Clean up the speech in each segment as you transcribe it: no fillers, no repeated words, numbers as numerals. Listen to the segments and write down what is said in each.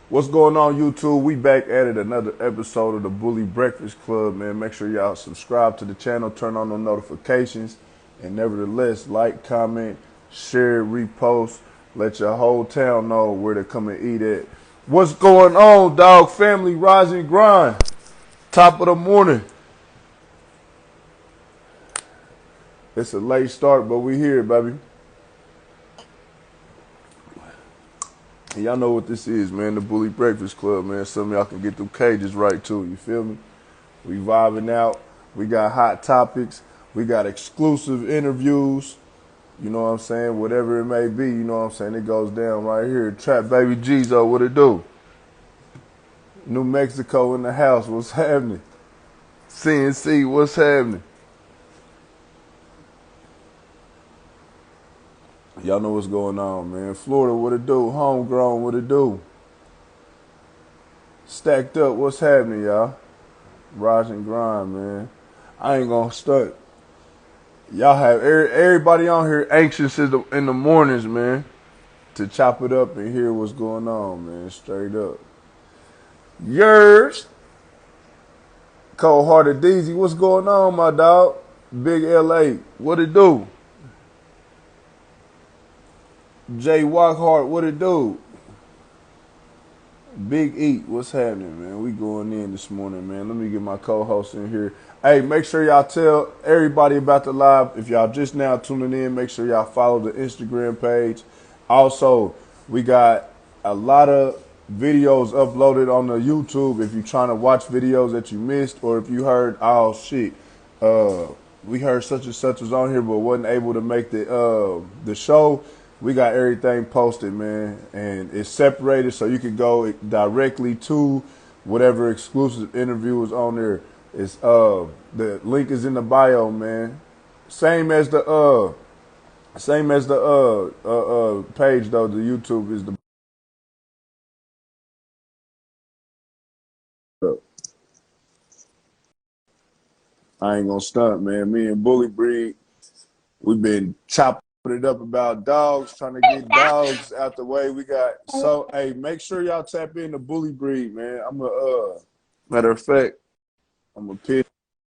What's going on, YouTube? We back at it, another episode of the Bully Breakfast Club, man. Make sure y'all subscribe to the channel, turn on the notifications, and nevertheless, like, comment, share, repost, let your whole town know where to come and eat at. What's going on, dog family? Rise and grind. Top of the morning. It's a late start, but we here, baby. And y'all know what this is, man. The Bully Breakfast Club, man. Some of y'all can get them cages right, too. You feel me? We vibing out. We got hot topics. We got exclusive interviews. You know what I'm saying? Whatever it may be, you know what I'm saying? It goes down right here. Trap Baby Gzo, what it do? New Mexico in the house, what's happening? CNC, what's happening? Y'all know what's going on, man. Florida, what it do? Homegrown, what it do? Stacked up, what's happening, y'all? Rise and grind, man. I ain't gonna stunt. Y'all have everybody on here anxious in the mornings, man, to chop it up and hear what's going on, man. Straight up. Yours, Cold Hearted Deezy, what's going on, my dog? Big LA, what it do? Jay Walkhart, what it do? Big Eat, what's happening, man? We going in this morning, man. Let me get my co-host in here. Hey, make sure y'all tell everybody about the live. If y'all just now tuning in, make sure y'all follow the Instagram page. Also, we got a lot of videos uploaded on the YouTube. If you're trying to watch videos that you missed, or if you heard, oh shit, we heard such and such was on here but wasn't able to make the show. We got everything posted, man, and it's separated so you can go directly to whatever exclusive interview is on there. It's the link is in the bio, man. Same as the page though. The YouTube is the. I ain't gonna stunt, man. Me and Bully Breed, we've been chopping it up about dogs, trying to get dogs out the way. We got hey, make sure y'all tap in the Bully Breed, man. Matter of fact, I'm gonna pin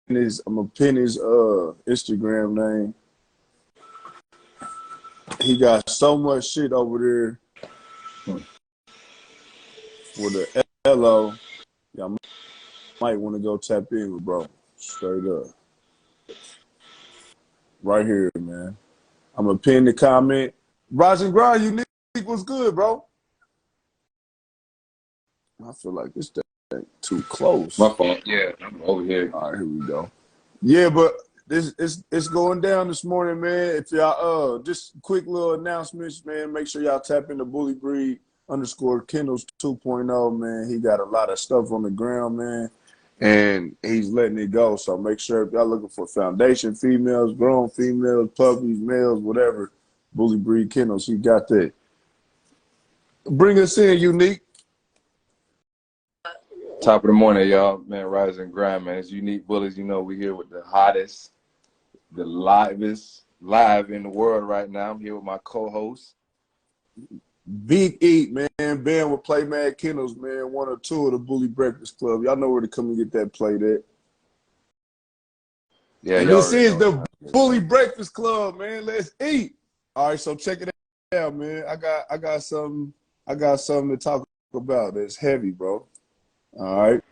his Instagram name. He got so much shit over there for the LO. Y'all might want to go tap in with bro. Straight up. Right here, man. I'm gonna pin the comment. Rise and grind, Unique was good, bro. I feel like this thing too close. My fault. Yeah, I'm over here. All right, here we go. Yeah, but it's going down this morning, man. If y'all just quick little announcements, man. Make sure y'all tap into Bully Breed _ Kendall's 2.0, man. He got a lot of stuff on the ground, man. And he's letting it go. So make sure if y'all looking for foundation females, grown females, puppies, males, whatever, Bully Breed Kennels, he got that. Bring us in, Unique. Top of the morning, y'all. Man, rise and grind, man. It's Unique Bullies. You know, we here with the hottest, the livest live in the world right now. I'm here with my co-host. Big Eat, man. Bam with Play Mad Kennels, man. 1 or 2 of the Bully Breakfast Club. Y'all know where to come and get that played at. Yeah, and this is the Bully Breakfast Club, man. Let's eat. All right, so check it out, man. I got something to talk about that's heavy, bro. All right.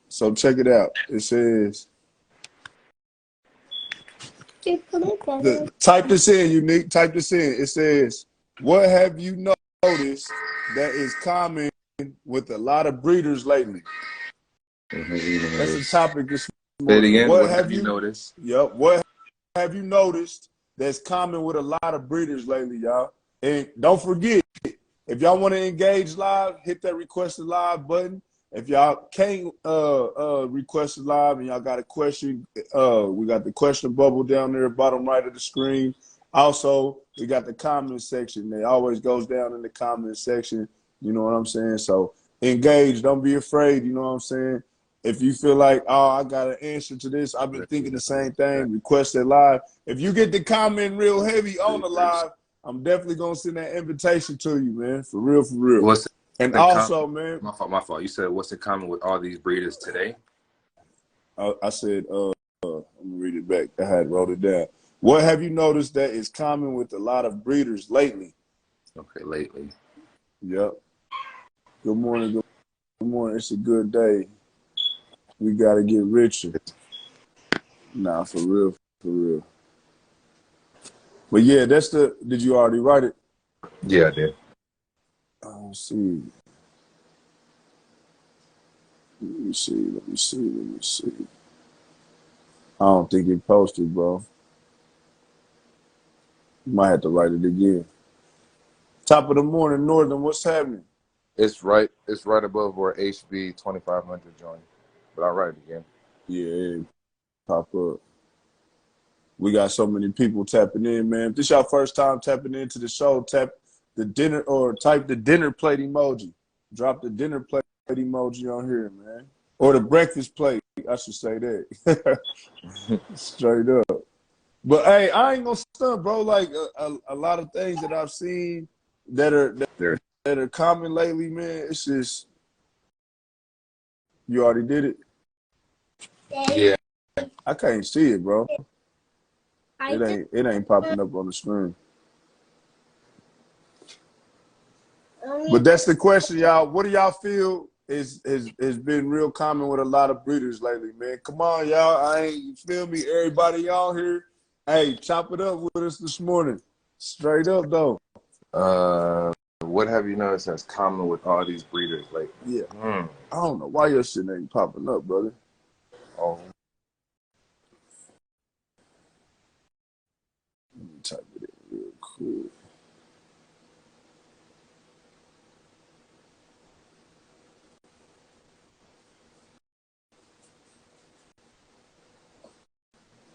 So check it out. It says type this in, Unique. Type this in. It says, what have you noticed that is common with a lot of breeders lately? That's the topic this morning. Say it again. What have you noticed? Yep. What have you noticed that's common with a lot of breeders lately, y'all? And don't forget, if y'all want to engage live, hit that request a live button. If y'all can't request a live and y'all got a question, we got the question bubble down there, bottom right of the screen. Also, we got the comment section. It always goes down in the comment section. You know what I'm saying? So engage. Don't be afraid. You know what I'm saying? If you feel like, oh, I got an answer to this, I've been thinking the same thing, request it live. If you get the comment real heavy on the live, I'm definitely gonna send that invitation to you, man. For real, for real. What's and also, man, my fault. You said what's in common with all these breeders today? I said, let me read it back. I had wrote it down. What have you noticed that is common with a lot of breeders lately? Okay, lately. Yep. Good morning. Good morning. It's a good day. We gotta get richer. Nah, for real, for real. But yeah, that's the. Did you already write it? Yeah, I did. Let's see. Let me see. Let me see. Let me see. I don't think it posted, bro. You might have to write it again. Top of the morning, Northern. What's happening? It's right above where HB 2500 joined. But I'll write it again. Yeah, pop up. We got so many people tapping in, man. If this your first time tapping into the show, tap the dinner or type the dinner plate emoji. Drop the dinner plate emoji on here, man. Or the breakfast plate. I should say that. Straight up. But hey, I ain't gonna stunt, bro. Like a lot of things that I've seen that are common lately, man. It's just you already did it. Yeah. I can't see it, bro. It ain't popping up on the screen. But that's the question, y'all. What do y'all feel has been real common with a lot of breeders lately, man? Come on, y'all. You feel me? Everybody y'all here. Hey, chop it up with us this morning. Straight up though. What have you noticed that's common with all these breeders lately? Yeah. I don't know why your shit ain't popping up, brother. Oh. Let me type it in real quick.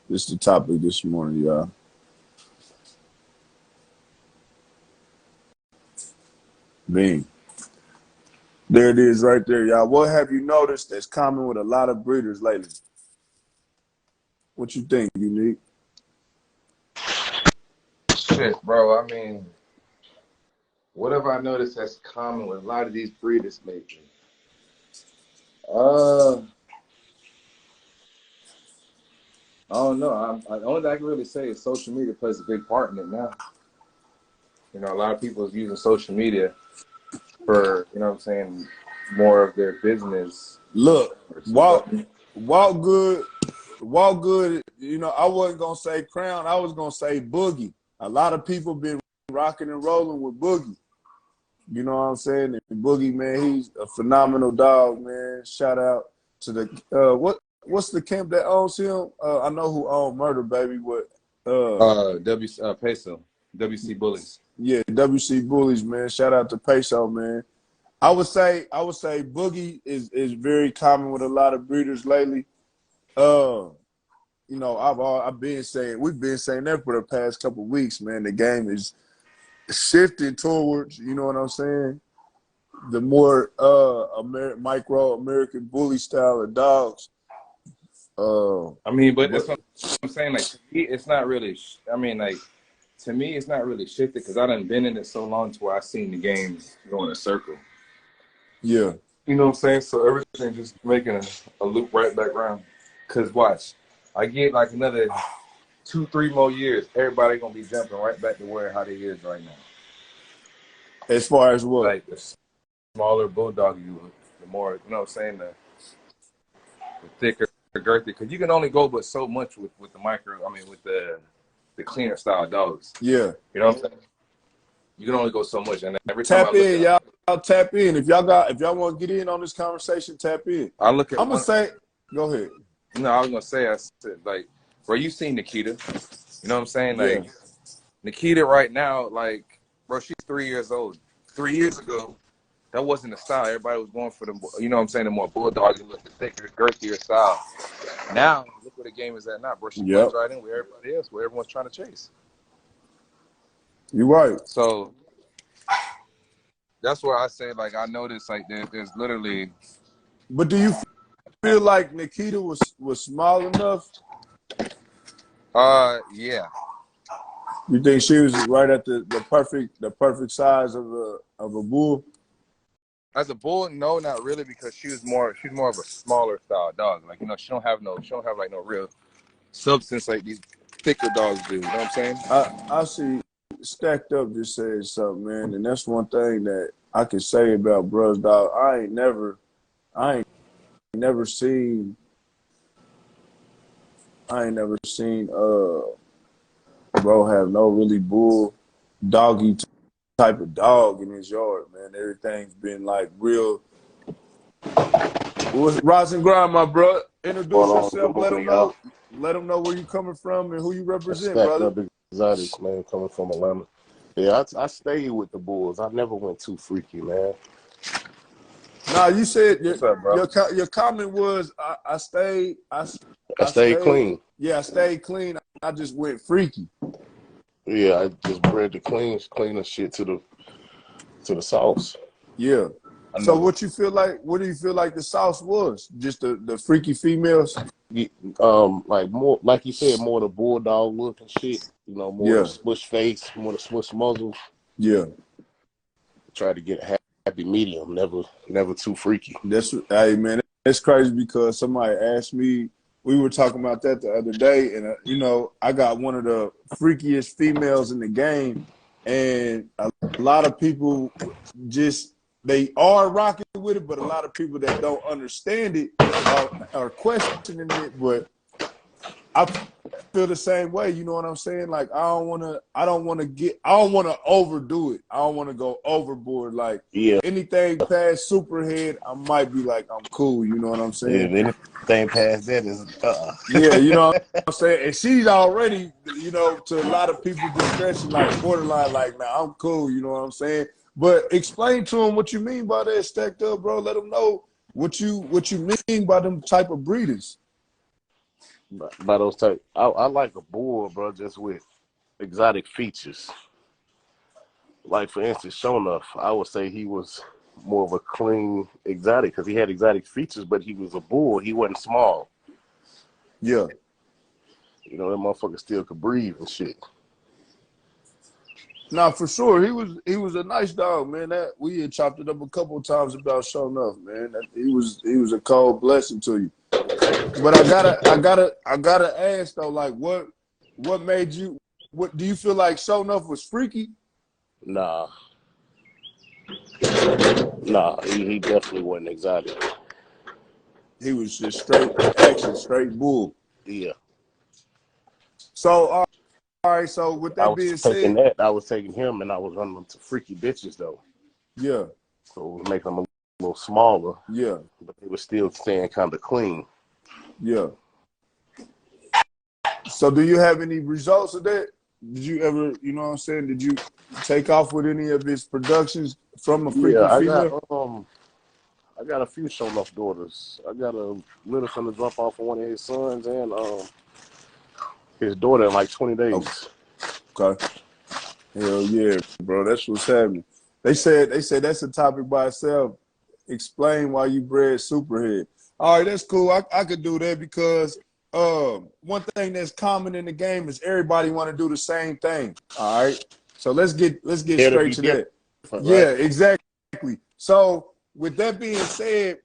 This is the topic this morning, y'all. Bing. There it is right there, y'all. What have you noticed that's common with a lot of breeders lately? What you think, Unique? Shit, bro. I mean, what have I noticed that's common with a lot of these breeders lately? I don't know. The only thing I can really say is social media plays a big part in it now. You know, a lot of people is using social media for, you know what I'm saying, more of their business. Look, walk good. You know, I wasn't gonna say Crown. I was gonna say Boogie. A lot of people been rocking and rolling with Boogie. You know what I'm saying? And Boogie, man, he's a phenomenal dog, man. Shout out to the what's the camp that owns him? I know who owns Murder Baby. What? Peso, WC Bullies. Yeah, WC Bullies, man. Shout out to Peso, man. I would say Boogie is very common with a lot of breeders lately. You know, we've been saying that for the past couple of weeks, man. The game is shifting towards, you know what I'm saying, the more micro American bully style of dogs. I mean, but that's what I'm saying. Like, to me, it's not really. I mean, like, to me, it's not really shifted because I done been in it so long to where I seen the game go in a circle. Yeah. You know what I'm saying? So everything just making a loop right back around. Cause watch, I get like another 2-3 more years, everybody gonna be jumping right back to how they is right now. As far as what? Like the smaller bulldog you look, the more, you know what I'm saying, the thicker, girthy. Because you can only go but so much with the with the cleaner style dogs. Yeah. You know what I'm saying? You can only go so much. And every time tap in, y'all tap in. If y'all want to get in on this conversation, tap in. I look at I'm gonna say, go ahead. No, I was gonna say, I said, like, bro, you seen Nikita. You know what I'm saying? Like, yeah. Nikita right now, like, bro, she's 3 years old. 3 years ago, that wasn't the style. Everybody was going for the, you know what I'm saying, the more bulldog, the thicker, girthier style. Now, look where the game is at now, bro. She blends right in with everybody else, where everyone's trying to chase. You're right. So that's where I say, like, I noticed, like, there's literally. But do you feel like Nikita was small enough? Yeah. You think she was right at the perfect size of a bull? As a bull, no, not really, because she's more of a smaller style dog. Like, she don't have like no real substance like these thicker dogs do. You know what I'm saying? I see Stacked Up just said something, man, and that's one thing that I can say about Bruh's dog. I ain't never seen bro have no really bull doggy type of dog in his yard, man. Everything's been like real. What's Rise and Grind, my bro? Introduce yourself. Let them know where you coming from and who you represent, brother. Exotics, man, coming from Atlanta. Yeah, I stayed with the Bulls. I never went too freaky, man. Nah, you said your comment was I stayed clean. Yeah, I stayed clean. I just went freaky. Yeah, I just bred the cleaner shit to the sauce. Yeah. So what do you feel like the sauce was? Just the freaky females? Yeah, like more, like you said, more the bulldog look and shit. You know, more the smush face, more the smush muzzle. Yeah. Try to get a happy medium, never too freaky. Hey man, it's crazy because somebody asked me. We were talking about that the other day, and you know, I got one of the freakiest females in the game, and a lot of people they are rocking with it, but a lot of people that don't understand it are questioning it. But I feel the same way. You know what I'm saying? Like I don't want to overdo it. I don't want to go overboard. Like anything past superhead, I might be like, I'm cool. You know what I'm saying? Yeah, anything past that is Yeah, you know what I'm saying? And she's already, you know, to a lot of people's discretion, like borderline, like, nah, I'm cool. You know what I'm saying? But explain to them what you mean by that, Stacked Up, bro. Let them know what you mean by them type of breeders. By those type, I like a bull, bro, just with exotic features. Like for instance, Shonuff, I would say he was more of a clean exotic because he had exotic features, but he was a bull. He wasn't small. Yeah. You know, that motherfucker still could breathe and shit. Nah, for sure. He was a nice dog, man. That we had chopped it up a couple of times about Shonuff, man. He was a cold blessing to you. But I gotta ask though, like what made you? What do you feel like Shonuff was freaky? Nah, he definitely wasn't exotic. He was just straight action, straight bull. Yeah. So all right. So with that being said, I was taking him and I was running him to freaky bitches though. Yeah. So it was making them a little smaller. Yeah. But they were still staying kind of clean. Yeah. So do you have any results of that? Did you ever, you know what I'm saying? Did you take off with any of his productions from a freaky female? I got a few Shonuff daughters. I got a little son to drop off for one of his sons and his daughter in like 20 days. Okay. Hell yeah, bro. That's what's happening. They said that's a topic by itself. Explain why you bred Superhead. All right, that's cool. I could do that because one thing that's common in the game is everybody want to do the same thing. All right. So let's get straight to that. Right? Yeah, exactly. So with that being said,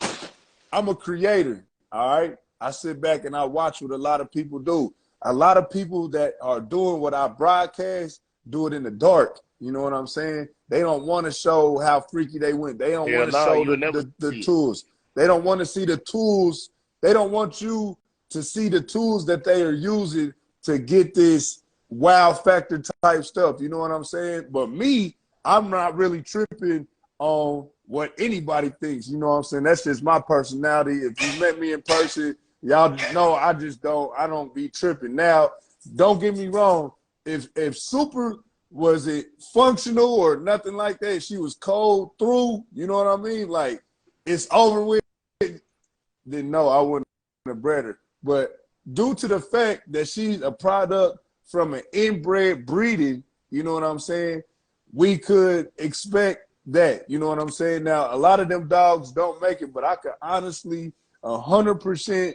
I'm a creator. All right. I sit back and I watch what a lot of people do. A lot of people that are doing what I broadcast do it in the dark. You know what I'm saying? They don't want to show how freaky they went. They don't want to show the tools. They don't want to see the tools. They don't want you to see the tools that they are using to get this wow factor type stuff. You know what I'm saying? But me, I'm not really tripping on what anybody thinks. You know what I'm saying? That's just my personality. If you met me in person, y'all know I don't be tripping. Now, don't get me wrong. If Super wasn't functional or nothing like that, she was cold through, you know what I mean? Like, it's over with, then no, I wouldn't have bred her. But due to the fact that she's a product from an inbred breeding, you know what I'm saying, we could expect that, you know what I'm saying? Now, a lot of them dogs don't make it, but I could honestly 100%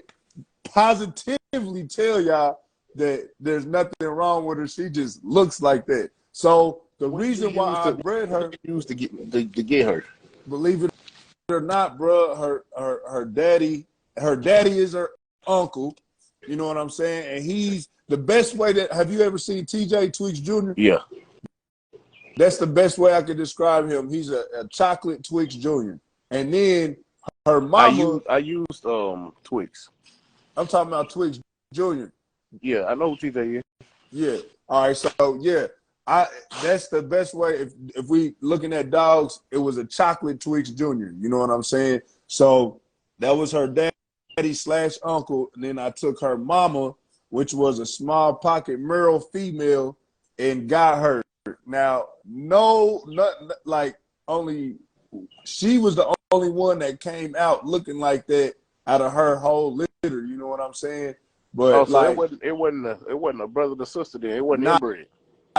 positively tell y'all that there's nothing wrong with her. She just looks like that. So the reason why I bred her, used to get her, believe it or not, bro, her daddy is her uncle. You know what I'm saying? And he's the best way that. Have you ever seen TJ Tweaks Jr.? Yeah. That's the best way I could describe him. He's a chocolate Twix Jr. And then her mama. I used Twix. I'm talking about Twix Jr. Yeah, I know who TJ is. Yeah. All right. So yeah, that's the best way. If we looking at dogs, it was a chocolate Twix Jr. You know what I'm saying? So that was her daddy / uncle. And then I took her mama, which was a small pocket Merle female, and got her. Now, only she was the only one that came out looking like that out of her whole litter. You know what I'm saying? But so it wasn't a brother or sister then. It wasn't inbred.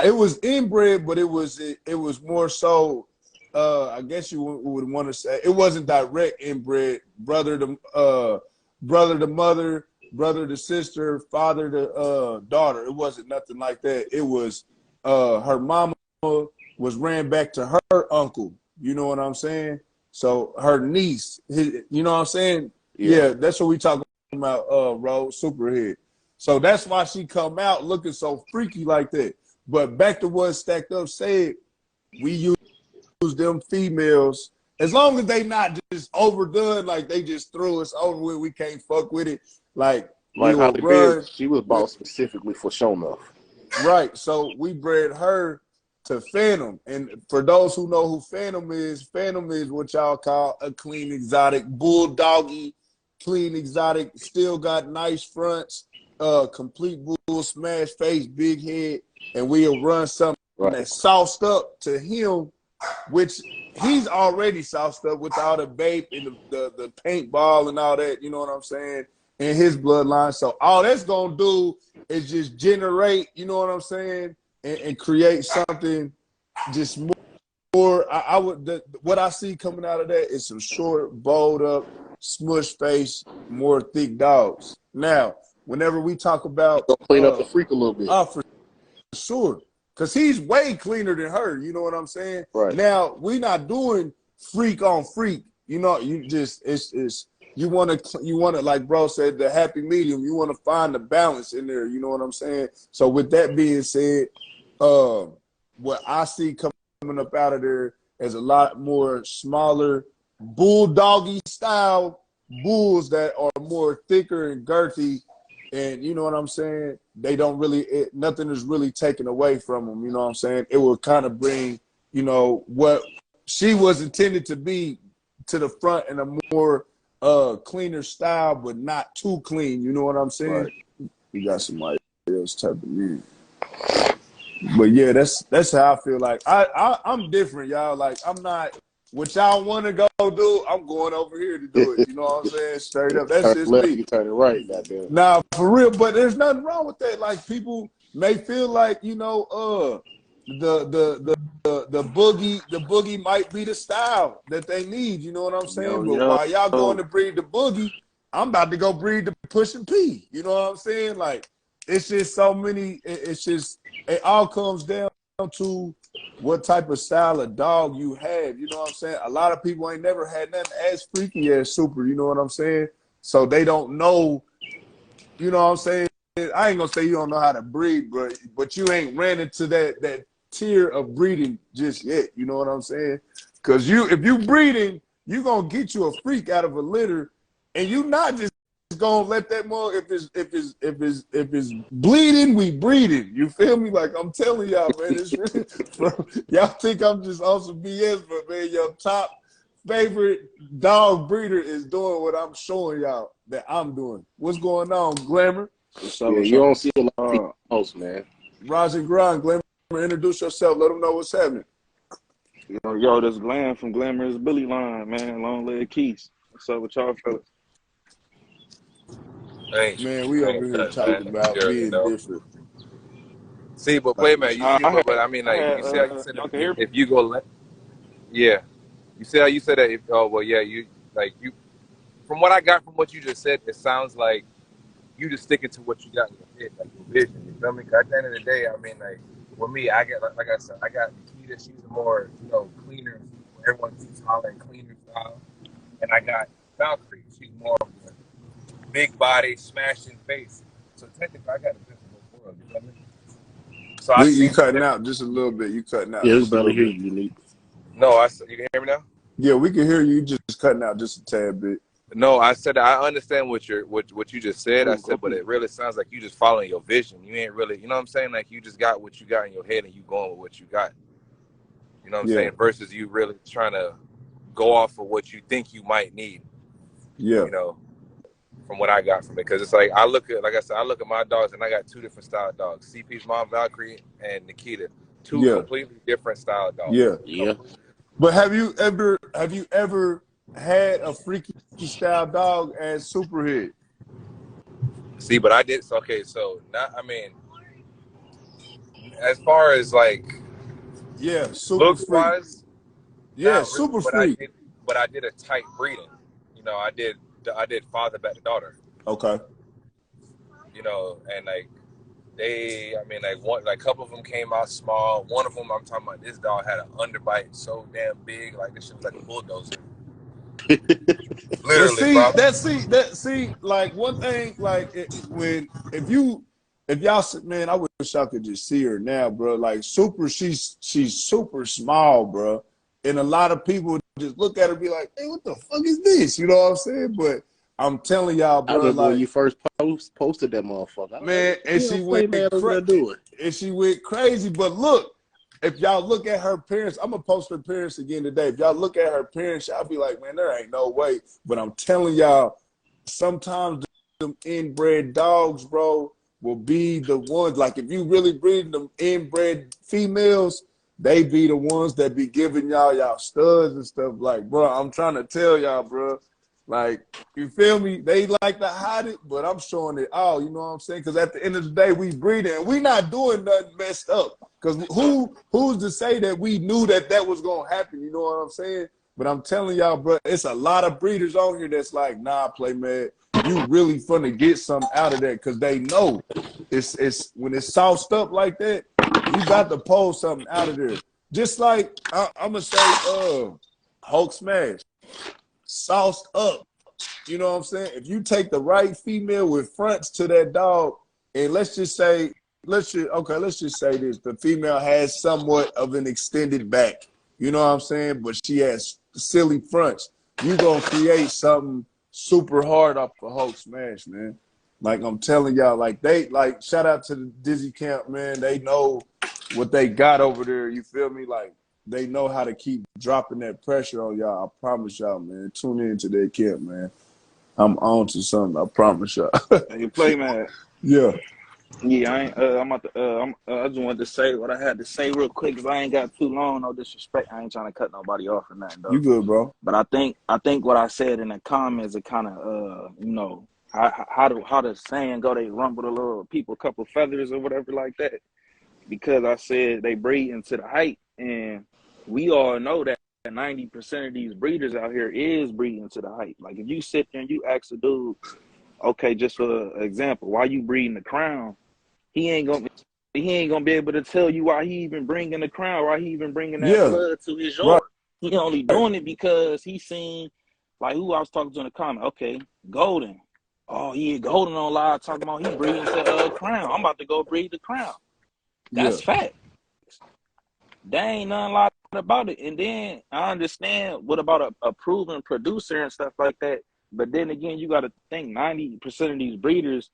It was inbred, but it was more so. I guess you would want to say it wasn't direct inbred. Brother to mother, brother to sister, father to daughter. It wasn't nothing like that. It was her mama was ran back to her uncle. You know what I'm saying? So her niece, you know what I'm saying? Yeah, that's what we talking about, Rose Superhead. So that's why she come out looking so freaky like that. But back to what Stacked Up said, we use them females, as long as they not just overdone, like they just threw us over with, we can't fuck with it. Like Holly Berry, she was bought specifically for show enough. Right. So we bred her to Phantom. And for those who know who Phantom is what y'all call a clean exotic, bulldoggy, clean exotic, still got nice fronts, complete bull, smash face, big head, and we'll run something that's sauced up to him, which he's already sauced up with all the vape and the paintball and all that, you know what I'm saying, in his bloodline. So all that's gonna do is just generate, you know what I'm saying, and create something just more. What I see coming out of that is some short, bowled up, smush face, more thick dogs. Now, whenever we talk about clean up the freak a little bit, for sure, because he's way cleaner than her. You know what I'm saying? Right. Now we're not doing freak on freak. You know, you just it's you want to like bro said, the happy medium. You want to find the balance in there. You know what I'm saying? So with that being said, what I see coming up out of there is a lot more smaller bulldoggy style bulls that are more thicker and girthy, and you know what I'm saying, they don't really nothing is really taken away from them. You know what I'm saying? It will kind of bring, you know, what she was intended to be to the front in a more cleaner style, but not too clean. You know what I'm saying? Right. You got somebody else typing in. But yeah, that's how I feel. Like I'm different, y'all. Like I'm not what y'all want to go do. I'm going over here to do it. You know what I'm saying? Straight up. That's just left, me. you turn it right, goddamn. Nah, for real. But there's nothing wrong with that. Like people may feel like, you know, the boogie might be the style that they need. You know what I'm saying? But while y'all going to breed the boogie, I'm about to go breed the Push and P. You know what I'm saying? Like it's just so many. It all comes down to what type of style of dog you have. You know what I'm saying? A lot of people ain't never had nothing as freaky as Super. You know what I'm saying? So they don't know. You know what I'm saying? I ain't gonna say you don't know how to breed, but you ain't ran into that tier of breeding just yet. You know what I'm saying? Because if you breeding, you gonna get you a freak out of a litter, and you not just gonna let that more. If it's bleeding, we breeding. You feel me? Like I'm telling y'all, man. It's really, y'all think I'm just on some BS, but man, your top favorite dog breeder is doing what I'm showing y'all that I'm doing. What's going on, Glamour? You don't see a lot of posts, man. Rise and grind, Glamour. Introduce yourself. Let them know what's happening. Yo, this Glam from Glamorous Billy Line, man. Long leg Keys. What's up with y'all fellas? Man, we over here talking about being different. See, but wait, man. But I mean, like, you see how you said if you go, yeah. You see how you said that? You like you. From what I got from what you just said, it sounds like you just sticking to what you got in your head, like your vision. You feel me? 'Cause at the end of the day, I mean, like with me, I get like I said, I got Nikita. She's a more cleaner. Everyone keeps hollering cleaner style, and I got Valkyrie. She's more of a big body, smashing face. So technically, I got the best of both worlds. You feel me? So I You seen the cutting difference. out just a little bit. You cutting out Yeah, we just a barely little hear bit. you, Unique. No, you can hear me now. Yeah, we can hear you. You just cutting out just a tad bit. No, I said I understand what you just said. I Oh, said, but okay. it really sounds like you just following your vision. You ain't really, you know what I'm saying? Like you just got what you got in your head and you going with what you got. You know what I'm Yeah, saying? Versus you really trying to go off of what you think you might need. yeah, You know, from what I got from it, because it's like I look at, like I said, I look at my dogs and I got two different style dogs. CP's mom, Valkyrie, and Nikita, two yeah, completely different style dogs. yeah. Yeah. But have you ever had a freaky style dog as Superhead? See, but I did. So, okay, so not. I mean, as far as like Yeah, super looks freak. wise. Yeah, Not really, super freak. but I did a tight breeding. You know, I did father back to daughter. Okay. You know, and like I mean, like one, like a couple of them came out small. One of them, I'm talking about, this dog had an underbite so damn big, like this shit was like a bulldozer. But Literally, bro. like one thing, like if y'all man, I wish I could just see her now, bro. Like she's super small, bro. And a lot of people just look at her and be like, hey, what the fuck is this? You know what I'm saying? But I'm telling y'all, I bro, remember when like, you first posted that motherfucker. I was man, like, what the hell Flame Man over there doing? and she went crazy. But look, if y'all look at her parents, I'm gonna post her parents again today. If y'all look at her parents, y'all be like, man, there ain't no way. But I'm telling y'all, sometimes them inbred dogs, bro, will be the ones. Like if you really breed them inbred females, they be the ones that be giving y'all studs and stuff. Like, bro, I'm trying to tell y'all, bro. Like, you feel me? They like to hide it, but I'm showing it all. You know what I'm saying? Because at the end of the day, we breeding, and we not doing nothing messed up. Because who's to say that we knew that was gonna happen? You know what I'm saying? But I'm telling y'all, bro, it's a lot of breeders on here that's like, nah, play man, you really finna get something out of that because they know it's when it's sauced up like that, you got to pull something out of there. Just like I'm gonna say, Hulk Smash, sauced up. You know what I'm saying? If you take the right female with fronts to that dog, and let's just say this: the female has somewhat of an extended back. You know what I'm saying? But she has silly fronts. You gonna create something super hard off of Hulk Smash, man. Like I'm telling y'all, like shout out to the Dizzy Camp, man. They know what they got over there. You feel me? Like they know how to keep dropping that pressure on y'all. I promise y'all, man. Tune in to their camp, man. I'm on to something. I promise y'all. You play, man. Yeah. Yeah, I ain't. I'm about to. I just wanted to say what I had to say real quick because I ain't got too long. No disrespect. I ain't trying to cut nobody off or nothing You though. good, bro? But I think what I said in the comments, it kind of how the saying go, they rumble a little people a couple feathers or whatever like that. Because I said they breed into the height, and we all know that 90% of these breeders out here is breeding to the height. Like if you sit there and you ask a dude, okay, just for example, why you breeding the crown? He ain't gonna be able to tell you why he even bringing the crown, why he even bringing that Yeah. blood to his Right. yard. He only doing it because he seen, like who I was talking to in the comment. Okay, Golden. Oh yeah, Golden on live talking about he breeding to crown. I'm about to go breed the crown. Yeah. That's fact. There ain't nothing lot about it. And then I understand what about a proven producer and stuff like that. But then again, you got to think 90% of these breeders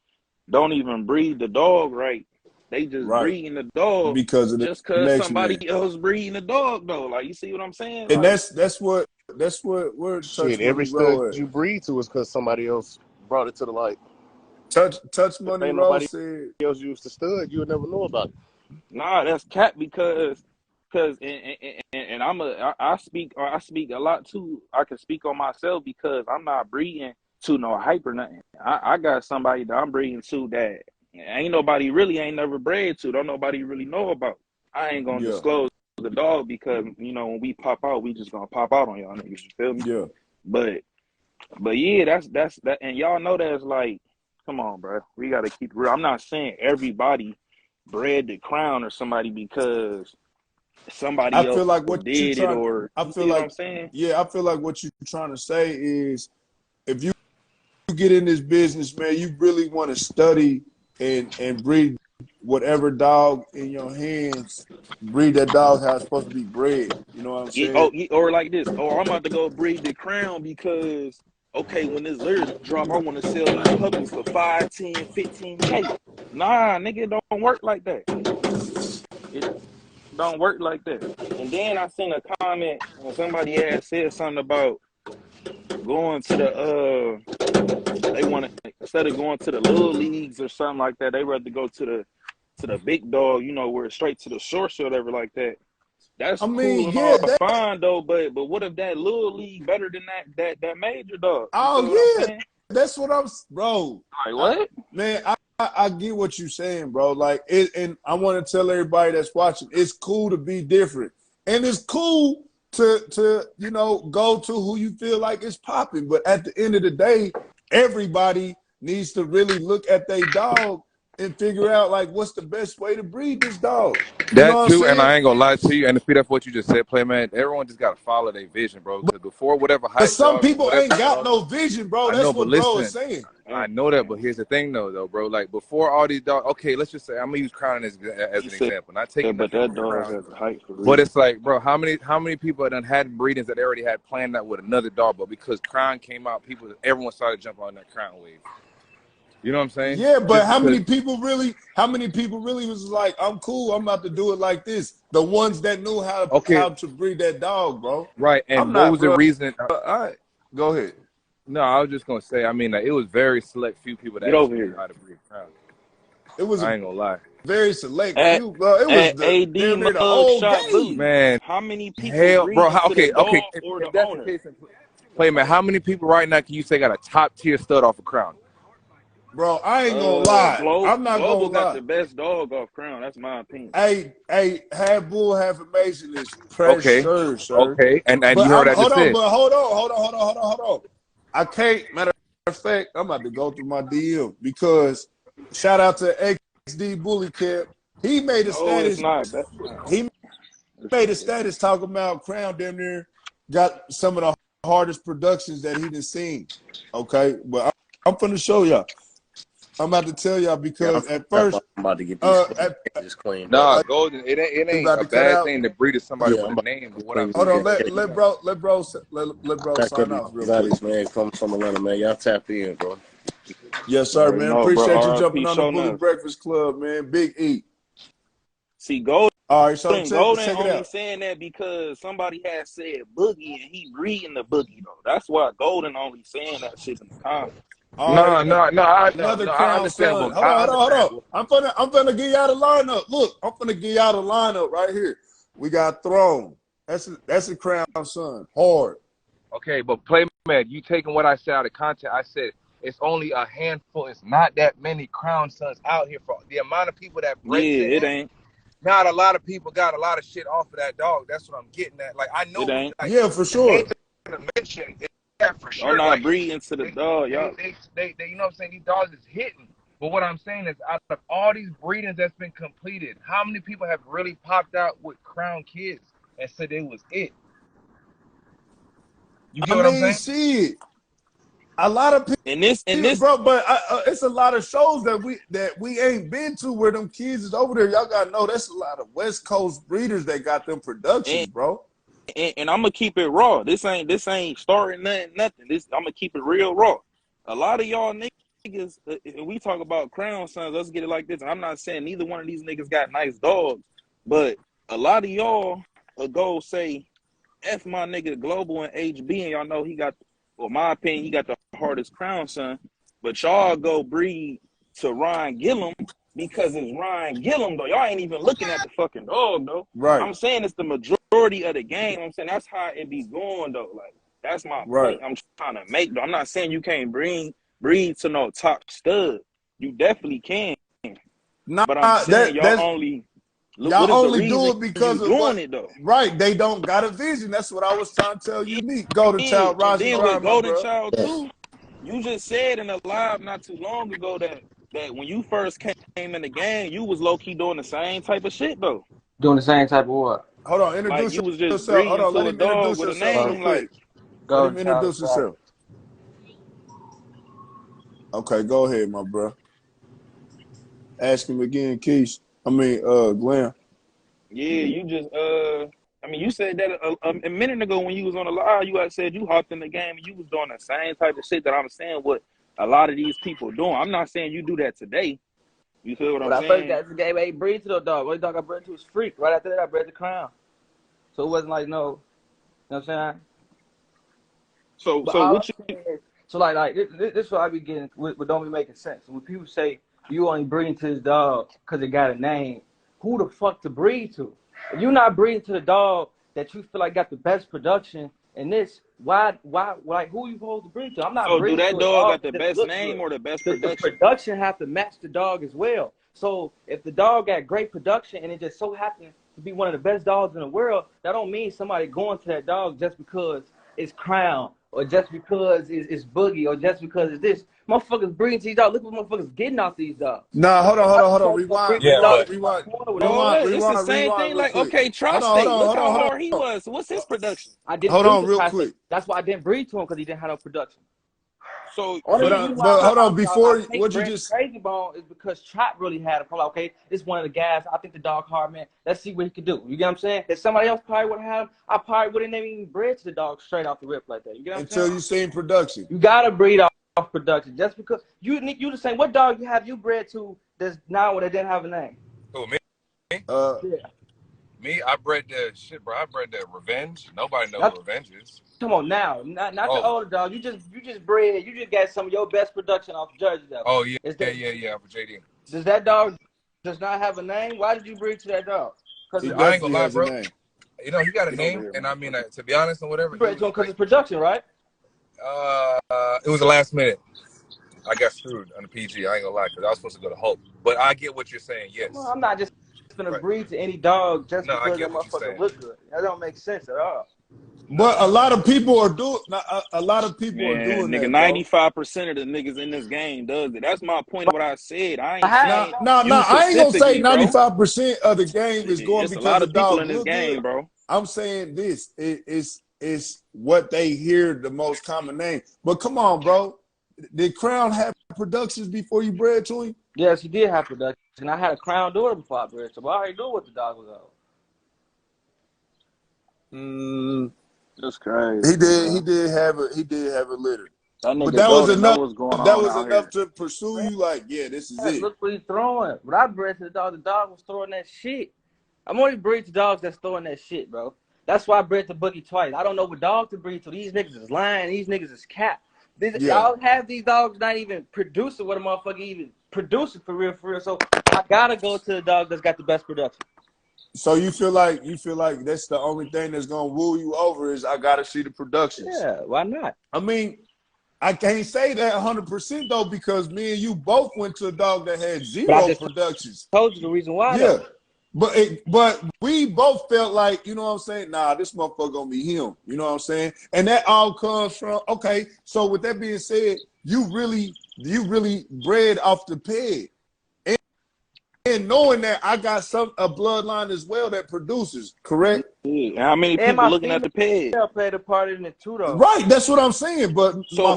don't even breed the dog right. They just Right. breeding the dog Because of the just because next somebody man. else breeding the dog though. Like you see what I'm saying? And Like that's where Shit, Touch every Money stud Row at. you breed to is because somebody else brought it to the light. Touch If Money ain't Row nobody said, else used to stud, you would never know about it. nah, that's cap because and I speak a lot too. I can speak on myself because I'm not breeding to no hype or nothing. I got somebody that I'm breeding to that ain't nobody really ain't never bred to. Don't nobody really know about. I ain't gonna yeah, disclose the dog because when we pop out, we just gonna pop out on y'all niggas. You feel me? yeah, But yeah, that's that, and y'all know that's like Come on, bro. We got to keep it real. I'm not saying everybody bred the crown or somebody because somebody I else feel like what you did it, trying. or I you feel see what like, I'm saying? yeah, I feel like what you're trying to say is if you get in this business, man, you really want to study and breed whatever dog in your hands. Breed that dog how it's supposed to be bred. You know what I'm saying? Or like this. Or I'm about to go breed the crown because, okay, when this litter drop, I want to sell these puppies for 5, 10, 15K. Nah, nigga, it don't work like that. It don't work like that. And then I seen a comment when somebody had said something about going to the they want to, instead of going to the little leagues or something like that, they rather go to the big dog, you know, where it's straight to the source or whatever like that. That's I cool mean, and yeah, all fine though, but what if that little league better than that major dog? You feel what I'm oh yeah, saying? that's what I'm, bro. Like what? Man, I get what you're saying, bro. Like, and I want to tell everybody that's watching, it's cool to be different, and it's cool to go to who you feel like is popping. But at the end of the day, everybody needs to really look at their dog and figure out like what's the best way to breed this dog. You know That what I'm too, and saying? I ain't gonna lie to you. And to feed off what you just said, play man, everyone just gotta follow their vision, bro. Because before whatever But hype some dog, people whatever ain't got dog, no vision, bro. I know, That's but what bro is listen, saying. I know that, but here's the thing, though, bro. Like before all these dogs, okay, let's just say I'm gonna use Crown as He an said, example. Not taking but nothing that from dog Crown, has a height for but real. it's like, bro, how many people done had breedings that they already had planned out with another dog, but because Crown came out, everyone started jumping on that Crown wave. You know what I'm saying? Yeah, but Just how because, many people really was like, I'm cool, I'm about to do it like this? The ones that knew okay, how to breed that dog, bro. right, I'm and what not, was the bro. reason? I go ahead. No, I was just gonna say, I mean, like, it was very select few people that Get over actually knew here. how to breed Crown. It was I a ain't gonna lie, very select At, few, bro. It was at the AD damn near the Mug whole Shot game. Bully, man. how many people Hell, bro. breed into the Okay. dog or If the that's the owner? case, play man. How many people right now can you say got a top tier stud off of Crown? Bro, I ain't gonna lie. I'm not gonna Global got lie. the best dog off Crown. That's my opinion. Hey, half bull, half amazing is Okay, pressure, sir. okay, and But you heard what I just said. hold on. I can't. Matter of fact, I'm about to go through my DM because shout out to XD Bully Camp. He made a No, it's status. not. He made a status talking about Crown damn near got some of the hardest productions that he done seen. Okay, but I'm finna show y'all. I'm about to tell y'all Yeah, because at I'm first, about to get these cages cleaned up. Nah, Golden. It it's ain't about a to cut bad out. thing to breed to somebody Yeah, with I'm a about name. to But what I'm clean Hold these on, saying is, let bro back sign up off these real quick. bodies, man. From Atlanta, man. Y'all tap in, bro. Yes, You sir, already man. know, bro. Appreciate you RIP jumping on the show Bully enough. Breakfast Club, man. Big E. See, Golden All right, so check it only out. saying that because somebody had said Boogie and he breeding the Boogie though. That's why Golden only saying that shit in the comments. All right, no. another I Crown understand. son. What Hold I on, understand. I'm finna give y'all the lineup. Look, I'm finna give y'all the lineup right here. We got Throne. That's a Crown son. Hard. Okay, but play man, you taking what I said out of context. I said it's only a handful. It's not that many Crown sons out here for the amount of people that Yeah, break to it him. ain't. Not a lot of people got a lot of shit off of that dog. That's what I'm getting at. Like I It know, ain't. like Yeah, for the names sure. I'm gonna mention, yeah, for Y'all sure. not Like breeding to the dog, y'all. you know what I'm saying? These dogs is hitting. But what I'm saying is, out of all these breedings that's been completed, how many people have really popped out with Crown kids and said it was it? You I get what I'm mean, saying? shit. A lot of And this bro, but it's a lot of shows that we ain't been to where them kids is over there. Y'all gotta know that's a lot of West Coast breeders that got them productions, and, bro. and I'm gonna keep it raw. This ain't starting nothing. This I'm gonna keep it real raw. A lot of y'all niggas, we talk about Crown sons. Let's get it like this. And I'm not saying neither one of these niggas got nice dogs, but a lot of y'all will go say, F my nigga Global and HB, and y'all know he got, well, my opinion, he got the hardest Crown son. But y'all go breed to Ryan Gillum because it's Ryan Gillum, though. Y'all ain't even looking at the fucking dog, though. Right, I'm saying it's the majority of the game. I'm saying that's how it be going, though. Like, that's my right. point I'm trying to make, though. I'm not saying you can't breed to no top stud. You definitely can. Nah, But I'm saying y'all only, look, what y'all is the only do reason it you because of doing what. it, though? Right, they don't got a vision. That's what I was trying to tell Unique. Golden Yeah, Child, and rise and then with grind, my Golden bro. Child, Yes. too, You just said in a live not too long ago that when you first came in the game, you was low key doing the same type of shit though. Doing the same type of what? Hold on, Like introduce you was just yourself. Hold breeding on, to let a him dog introduce with a yourself real name quick. like. Let Go him to introduce himself. Okay, go ahead, my bro. Ask him again, Keish. Glenn. Yeah, you just I mean, you said that a minute ago when you was on the live. You had said you hopped in the game and you was doing the same type of shit that I'm saying what a lot of these people doing. I'm not saying you do that today. You feel what when I'm I first saying? got the game, I ain't breed to the dog. Only dog I bred to was Freak. Right after that, I bred the Crown. So it wasn't like no, you know what I'm saying? So But so all what I'm you saying is, so like this is what I be getting, what don't be making sense. When people say you only breeding to this dog because it got a name, who the fuck to breed to? If you're not breeding to the dog that you feel like got the best production in this, why, like who you supposed to breed to? I'm not so do breeding that to a dog dog got the that just best look name good. or the best The production? production have to match the dog as well. So if the dog got great production and it just so happens to be one of the best dogs in the world, that don't mean somebody going to that dog just because it's Crown or just because it's Boogie or just because it's this. Motherfuckers breeding to these dogs. Look what motherfuckers getting off these dogs. Nah, hold on. Rewind, Yeah, but Bro, it's the same rewind thing. real Like, quick. okay, Hold Tri-State, look on, how hold hard he on. was. So what's his production? I didn't Hold breed on to real Tri-State. quick. That's why I didn't breed to him, because he didn't have no production. So Only he, reason why But hold on, I before take what you Brandon just Crazy Bone is because Chop really had a problem. Okay, it's one of the guys. I think the dog hard, man. Let's see what he could do. You get what I'm saying? If somebody else probably would have had him, I probably wouldn't have even bred to the dog straight off the rip like that. You get what I'm until saying? you seen production. You gotta breed off production. Just because you the same. What dog you bred to that's now when they didn't have a name? who, me? Uh Yeah. Me, I bred the shit, bro. I bred the Revenge. Nobody know Now, who Revenge is. come on now, not the Oh, older dog. You just bred. You just got some of your best production off Jersey though. oh yeah, Is yeah, that yeah, yeah. For JD. does that dog does not have a name? Why did you breed to that dog? Because he I ain't gonna definitely lie, has a bro. name. You know, he got a get over name, here, and I mean, motherfucker. to be honest and whatever, you he bred to was him because like, it's production, right? it was the last minute. I got screwed on the PG. I ain't gonna lie, because I was supposed to go to Hope. But I get what you're saying. Well, Yes, I'm not just gonna but breed to any dog just no, I because that get what you're motherfucker saying. look good. That don't make sense at all. No, But a lot of people are doing a lot of people are Man, doing nigga, that, bro. 95% of the niggas in this game does it. That's my point of what I said. I ain't I Now, saying had now, you now, I ain't gonna say specifically, bro. 95% of the game is going It's a because lot the of people dog in this look good. game, bro. I'm saying this is what they hear the most common name. But come on, bro. Did Crown have productions before you bred to him? yes, he did have production. I had a Crown daughter before I bred, so I already knew what the dog was on. Mm, That's crazy, he did. bro. He did have a litter. That But nigga that was Golden know enough. what's going That on was out enough here. to pursue you. Like, yeah, this is Yeah, it. look what he's throwing. When I bred to the dog was throwing that shit. I'm only breed to dogs that's throwing that shit, bro. That's why I bred to Boogie twice. I don't know what dog to breed to. These niggas is lying. These niggas is cap. Yeah. Y'all have these dogs not even producing what a motherfucker even producing for real, for real. So I gotta go to the dog that's got the best production. So you feel like that's the only thing that's gonna woo you over is I gotta see the productions. Yeah, why not? I mean, I can't say that 100% though because me and you both went to a dog that had But I zero just productions. told you the reason why Yeah, though. but we both felt like, you know what I'm saying? Nah, this motherfucker gonna be him. You know what I'm saying? And that all comes from okay. So with that being said, you really bred off the peg, and knowing that I got a bloodline as well that produces. Correct? Yeah. How many And people my looking at the peg? female played a part in it too though. Right. That's what I'm saying. But So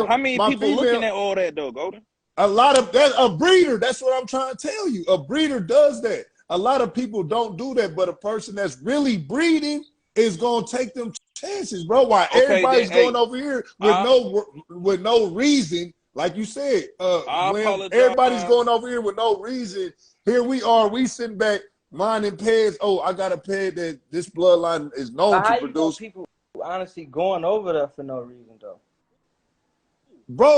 how many my people looking female. at all that though, Golden? A lot of that, a breeder. That's what I'm trying to tell you. A breeder does that. A lot of people don't do that, but a person that's really breeding is gonna take them chances, bro. Why Okay, then everybody's going hey, over here with I no reason, like you said, I Glenn. Everybody's apologize. going over here with no reason. Here we are, we sitting back minding pets. Oh, I got a pet that this bloodline is known But to how you know produce, people honestly going over there for no reason though?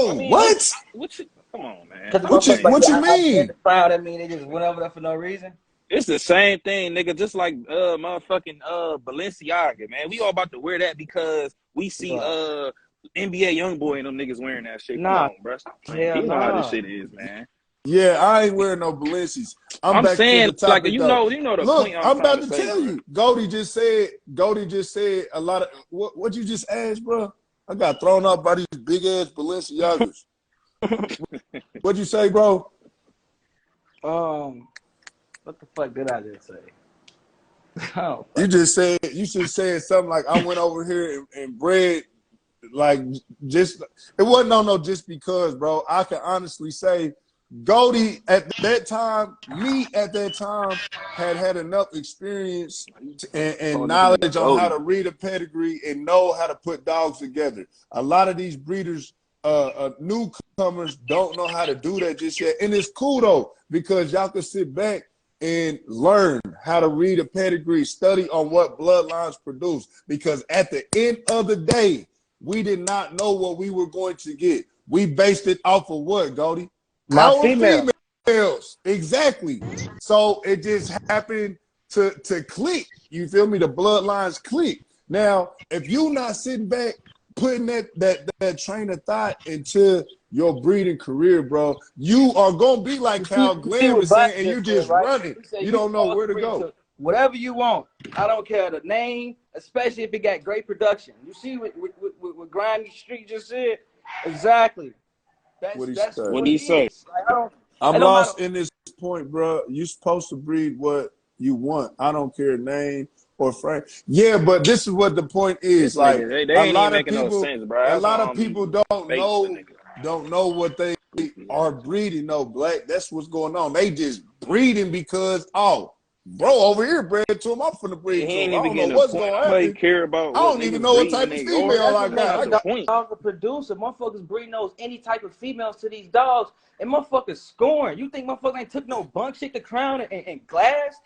I bro. mean, What? what you, come on, man. Because the Stop motherfuckers playing. like, What yeah, you I bred mean? the crowd. That mean they just went over there for no reason. It's the same thing, nigga. Just like motherfucking Balenciaga, man. We all about to wear that because we see Right. NBA YoungBoy and them niggas wearing that shit. Come Nah, on, bro. Stop playing. hell You know how this nah. shit is, man. Yeah, I ain't wearing no Balenci's. I'm I'm back to the saying, like, topic you though. know the Look, point I'm I'm trying about to to say, tell bro. you. Goldie just said a lot of what you just asked, bro. I got thrown up by these big ass Balenciagas. What'd you say, bro? What the fuck did I just say? Oh, You just said you should say something like I went over here and bred like just it wasn't no just because, bro. I can honestly say Goldie at that time, me at that time had enough experience and knowledge on how to read a pedigree and know how to put dogs together. A lot of these breeders, newcomers don't know how to do that just yet. And it's cool though, because y'all can sit back and learn how to read a pedigree, study on what bloodlines produce. Because at the end of the day, we did not know what we were going to get. We based it off of what, Goldie? my Our female. females. Exactly. So it just happened to click. You feel me? The bloodlines click. Now, if you not sitting back, putting that train of thought into your breeding career, bro, you are gonna be like Cal Glenn was saying, and you just running. You don't know where to go. Whatever you want. I don't care the name, especially if it got great production. You see what Grimy Street just said? Exactly. That's what he say. Like, I'm lost in this point, bro. You supposed to breed what you want. I don't care name or frame. Yeah, but this is what the point is. Like they a ain't lot even of making people, no sense, bro. a lot of people don't know what they are breeding. No, Black. That's what's going on. They just breeding because bro over here bred to him. I'm finna breed to him. I don't know what's going to happen. Care about I don't even know what type of female I got. Dog a producer. Motherfuckers breeding those any type of females to these dogs, and motherfuckers scoring. You think motherfuckers ain't took no bunk shit to crown and glass?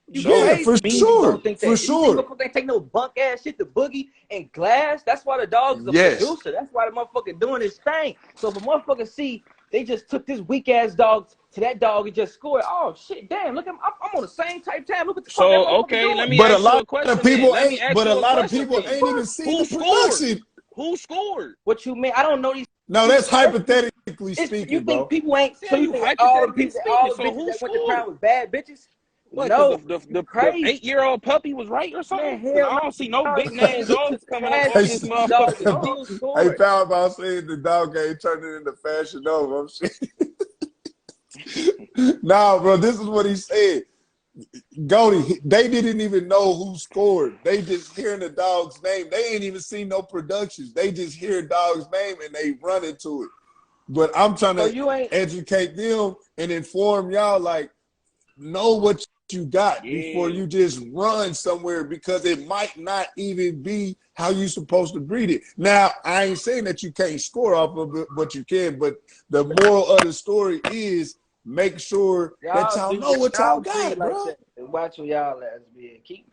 Yeah, for sure. For you sure. think motherfuckers ain't take no bunk ass shit to boogie and glass? That's why the dog's a producer. That's why the motherfucker doing his thing. So if a motherfucker see they just took this weak ass dog to that dog and just scored. Oh shit, damn! Look, I'm on the same type time. Look at the fuck that motherfucker doing. Let me ask you a question. But a lot of people ain't even seen the production. Who scored? What you mean? I don't know these. No, that's hypothetically speaking, you bro. think people ain't? So you think all the bitches that went to crown was bad bitches? What, no, the 8-year-old puppy was right or something? Man, I don't see no big name dogs coming out of this motherfucker. Hey, Power about saying the dog game turned it into Fashion Nova. I'm saying. Nah, bro, this is what he said. Goldie, they didn't even know who scored. They just hearing the dog's name. They ain't even seen no productions. They just hear dog's name and they run into it. But I'm trying to educate them and inform y'all, like, know what you got before you just run somewhere, because it might not even be how you supposed to breed it. Now, I ain't saying that you can't score off of it, but you can. But the moral of the story is make sure that y'all know what y'all got, bro. Like watch what y'all ass be. Keep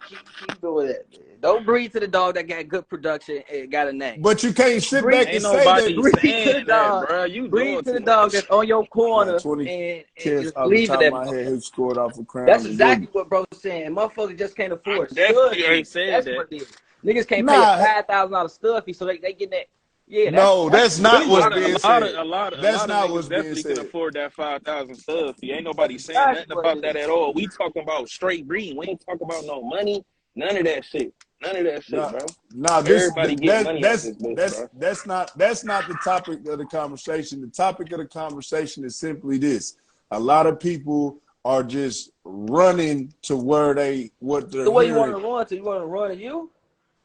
doing that. Man. Don't breed to the dog that got good production and got a name. But you can't sit back and say that. Breed to the dog, bro. You breed to the dog that's on your corner and just leave it at my head. Who scored off a crown? That's exactly what bro's saying. Motherfuckers just can't afford stud. Ain't saying that. What it is. Niggas can't pay a $5,000 stud fee, so they get that. Yeah, that's not what's being said. A lot of niggas definitely can afford that 5,000 stud fee. Ain't nobody saying nothing about that at all. We talking about straight breeding. We ain't talking about no money. None of that shit. Bro. Nah, everybody get money. That's not the topic of the conversation. The topic of the conversation is simply this: a lot of people are just running to where what they're. The way you want to run to, you want to run to you?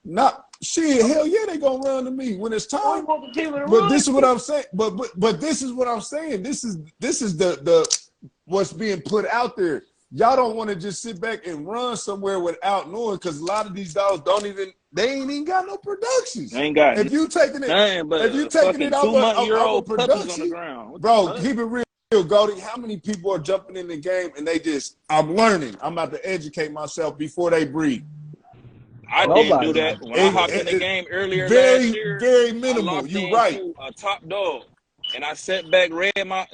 Not shit. Hell yeah, they gonna run to me when it's time. But this is what I'm saying. But this is what I'm saying. This is the what's being put out there. Y'all don't want to just sit back and run somewhere without knowing, because a lot of these dogs they ain't even got no productions. They ain't got if you taking it off of production, bro, keep it real, Goldie. How many people are jumping in the game and they just, I'm learning, I'm about to educate myself before they breed? I didn't do that. When I hopped in the game earlier last year, very minimal. You're right. A top dog. And I sat back,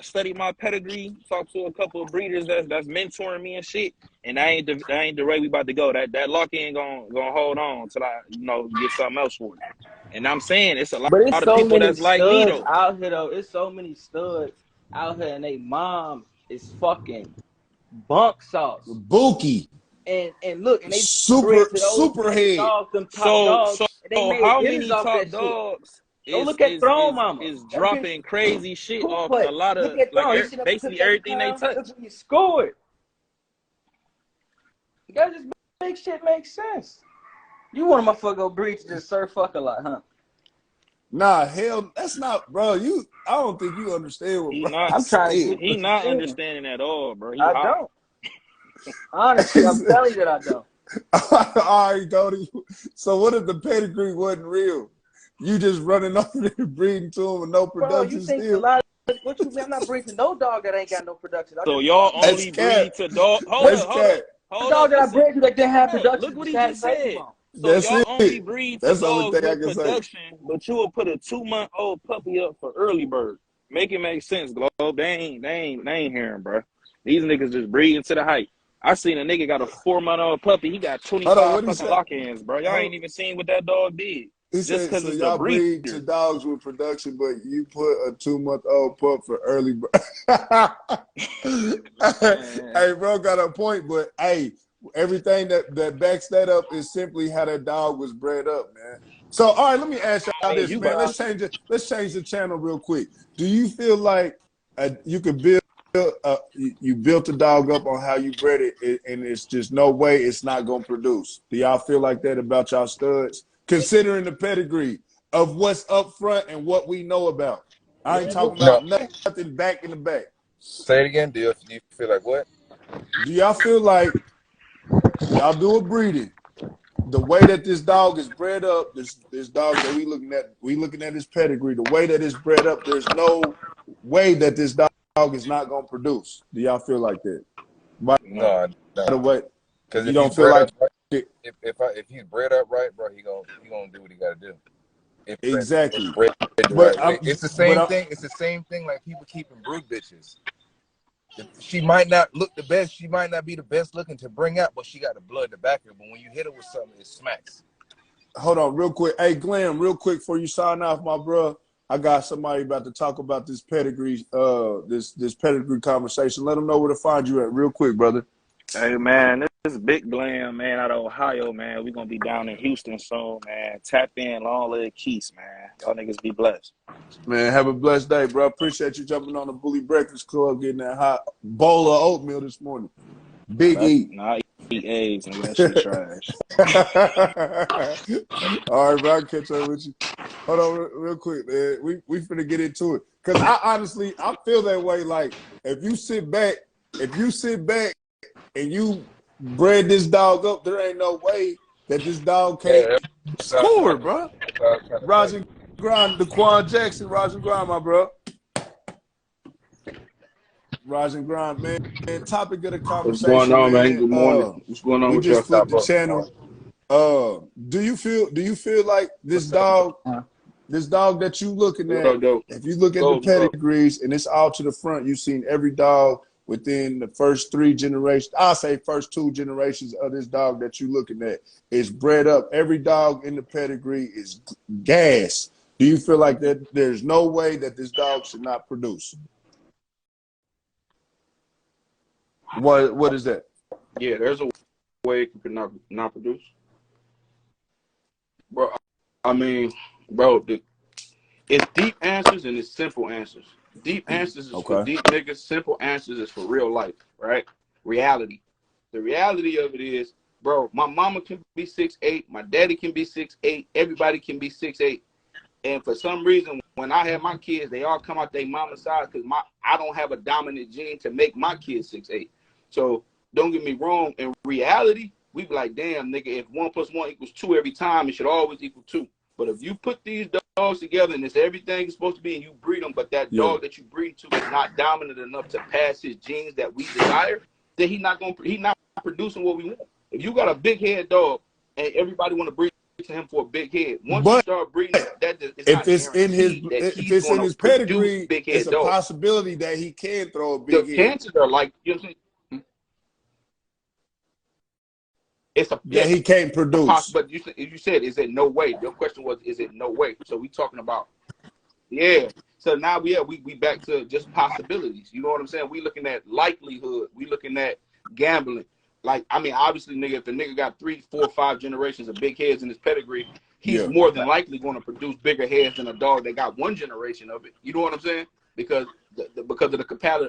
studied my pedigree, talked to a couple of breeders that's mentoring me and shit. And I ain't the way we about to go. That lock ain't gonna hold on till I get something else for it. And I'm saying it's a lot of people that's like me though. Out here though, it's so many studs out here, and they mom is fucking bunk sauce. Bookie. And look, and they super head. Dogs, them top dogs, so how many top dogs Go look at Throne Mama. is That bitch dropping crazy shit cool, off but a lot look of at Throne. He like sit up and basically cook everything they every time. touch. Look when you score. You gotta just make shit make sense. You want a motherfucker go breach just serve fuck a lot, huh? Nah, hell, that's not, bro. I don't think you understand what He bro not I'm trying to said. get he what you not saying. understanding at all, bro. He I hot. don't. Honestly, I'm telling you that I don't. All right, Cody. So what if the pedigree wasn't real? You just running over there breeding to him with no Bro, you production think a still? lot of what you mean? I'm not breathing no dog that ain't got no production. I So just y'all That's only cat. breed to dog. That's cat. the dog that I Listen. bred you that didn't have Hold up. production Look what just he had just baby said. on. So That's y'all only it. breed to That's the only dogs thing I with can say. production, but you will put a 2-month-old puppy up for early bird. Make it make sense, Globe. They ain't hearing, bro. These niggas just breeding to the height. I seen a nigga got a 4-month-old puppy. He got Hold on, 25 what he fucking say? lock-ins, bro. Y'all Hold ain't even seen what that dog did. He Just said, because so it's a y'all breeder. breed to dogs with production, but you put a 2-month-old pup for early birth. Hey, bro, got a point, but hey, everything that backs that up is simply how that dog was bred up, man. So, all right, let me ask y'all this, You man. got Let's change the channel real quick. Do you feel like you could build you built the dog up on how you bred it, and it's just no way it's not gonna produce? Do y'all feel like that about y'all studs, considering the pedigree of what's up front and what we know about? I ain't talking No, about nothing back in the back. say it again. Do you feel like what? Do y'all feel like y'all do a breeding? The way that this dog is bred up, this dog that we looking at his pedigree, the way that it's bred up, there's no way that this dog is not gonna produce. Do y'all feel like that? By no. No, I the don't. way, Because you if he's don't feel bred like up right, it. if he's bred up right, bro, he gonna do what he gotta do. If it's Exactly. bred the But right way, it's the but same thing. It's the same thing like people keeping brood bitches. She might not look the best. She might not be the best looking to bring out, but she got the blood to back her. But when you hit her with something, it smacks. hold on, real quick. Hey, Glenn, real quick before you sign off, my bro. I got somebody about to talk about this pedigree, this pedigree conversation. Let them know where to find you at, real quick, brother. Hey man, this is Big Glam, man, out of Ohio, man. We gonna be down in Houston soon, man. Tap in, long leg Keys, man. Y'all niggas be blessed. Man, have a blessed day, bro. Appreciate you jumping on the Bully Breakfast Club, getting that hot bowl of oatmeal this morning. Big E. I eat eggs, nigga. That shit trash. All right, bro. I'll catch up with you. Hold on real quick, man. We finna get into it. Cause I feel that way. Like if you sit back and you bred this dog up, there ain't no way that this dog can't Yeah, score, bro. that's what I was trying to tell Roger you. Grind, Daquan Jackson, Roger Grind, my bro. Roger Grind, man. Topic of the What's going conversation, on, man? man. Good morning. What's going on We with y'all? just What's up, flipped the bro? channel. Do you feel like this What's up? dog that you looking What at, up, though? if you look at the Go, what up? pedigrees and it's all to the front, you've seen every dog within the first 3 generations, I'll say first 2 generations of this dog that you looking at is bred up. Every dog in the pedigree is gas. Do you feel like that there's no way that this dog should not produce? What is that? Yeah, there's a way it could not produce. Bro, I mean, bro, it's deep answers and it's simple answers. Deep answers is for Okay. deep niggas. Simple answers is for real life, right? Reality. The reality of it is, bro, my mama can be 6'8", my daddy can be 6'8", everybody can be 6'8". And for some reason, when I have my kids, they all come out their mama's side because I don't have a dominant gene to make my kids 6'8". So don't get me wrong. In reality, we be like, damn, nigga, if 1 + 1 = 2 every time, it should always equal 2. But if you put these dogs together and it's everything is supposed to be and you breed them, but that Yeah. dog that you breed to is not dominant enough to pass his genes that we desire, then he's not producing what we want. If you got a big head dog and everybody want to breed to him for a big head, once you But start breeding, that is if not it's guaranteed that if he's it's going in to his produce pedigree, big it's head a dogs. possibility that he can throw a The big hit. chances are like, you know what I'm saying? It's a That he can't produce. but you said, is it no way? Your question was, is it no way? So we talking about, yeah. So now we back to just possibilities. You know what I'm saying? We looking at likelihood. We looking at gambling. Like, I mean, obviously, nigga, if the nigga got 3, 4, 5 generations of big heads in his pedigree, he's more than likely going to produce bigger heads than a dog that got one generation of it. You know what I'm saying? Because because of the capacity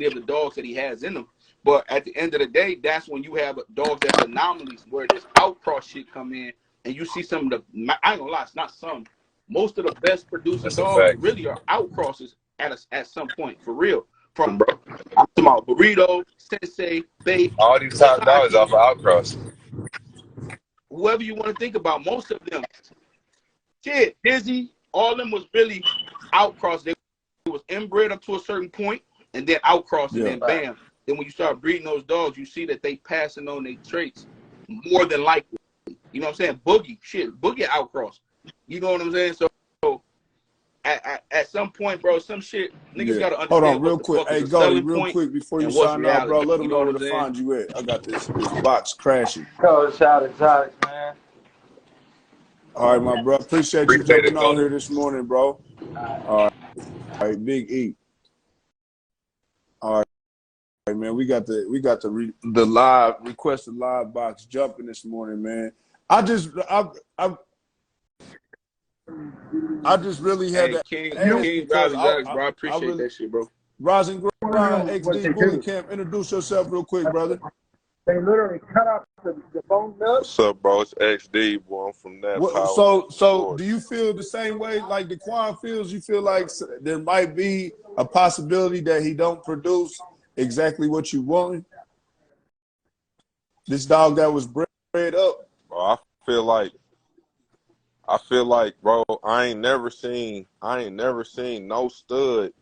of the dogs that he has in them. But at the end of the day, that's when you have dogs that's anomalies where this outcross shit come in, and you see some of the, I ain't gonna lie, it's not some, most of the best producing That's a dogs fact. really are outcrosses at some point, for real. From, bro, I'm talking about Burrito, Sensei, Bait, All these top dogs Versace, off of outcross. whoever you want to think about, most of them, shit, Dizzy, all of them was really outcross. They was inbred up to a certain point, and then outcross, and then bam. Then when you start breeding those dogs, you see that they passing on their traits more than likely. You know what I'm saying? Boogie outcross. You know what I'm saying? So at some point, bro, some shit niggas gotta understand. Hold on, real what the quick. fuck Hey, is a Goldie, selling real point quick before you and what's sign out, bro. reality. Let them You know know where what to I'm saying? find you at. I got this box crashing. Yo, shout out, man. All right, my bro. Appreciate you Appreciate jumping it, on Goldie. here this morning, bro. All right, Big E. All right, man. We got the live requested live box jumping this morning, man. I just really had Hey, to King ask because Riley Judge, bro. I I appreciate really that shit, bro. Rising Grind XD Bully Camp. Introduce yourself real quick, brother. They literally cut off the bone nut. What's up, bro? It's XD, boy. I'm from that power. So do you feel the same way like Daquan feels? You feel like there might be a possibility that he don't produce exactly what you want? This dog that was bred up. Bro, I feel like, bro, I ain't never seen no stud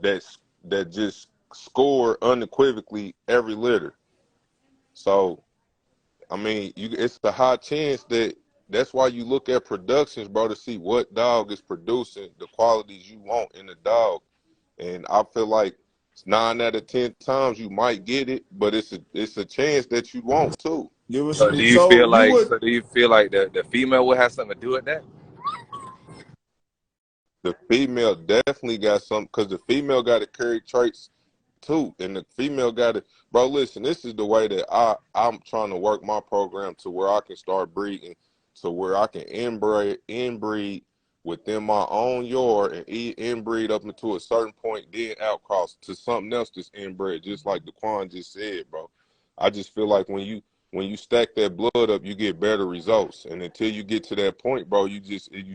that just score unequivocally every litter. So, I mean, it's a high chance that's why you look at productions, bro, to see what dog is producing the qualities you want in the dog. And I feel like 9 out of 10 times you might get it, but it's a chance that you won't too. Give us So do you feel like the female would have something to do with that? The female definitely got something, because the female got to carry traits too, and the female got to. Bro, listen, this is the way that I'm trying to work my program to where I can start breeding, to where I can inbreed within my own yard and inbreed up into a certain point, then outcross to something else that's inbred, just like Daquan just said, bro. I just feel like when you stack that blood up, you get better results. And until you get to that point, bro, you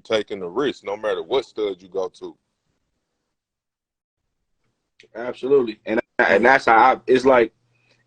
taking the risk, no matter what stud you go to. Absolutely. And that's how it's like,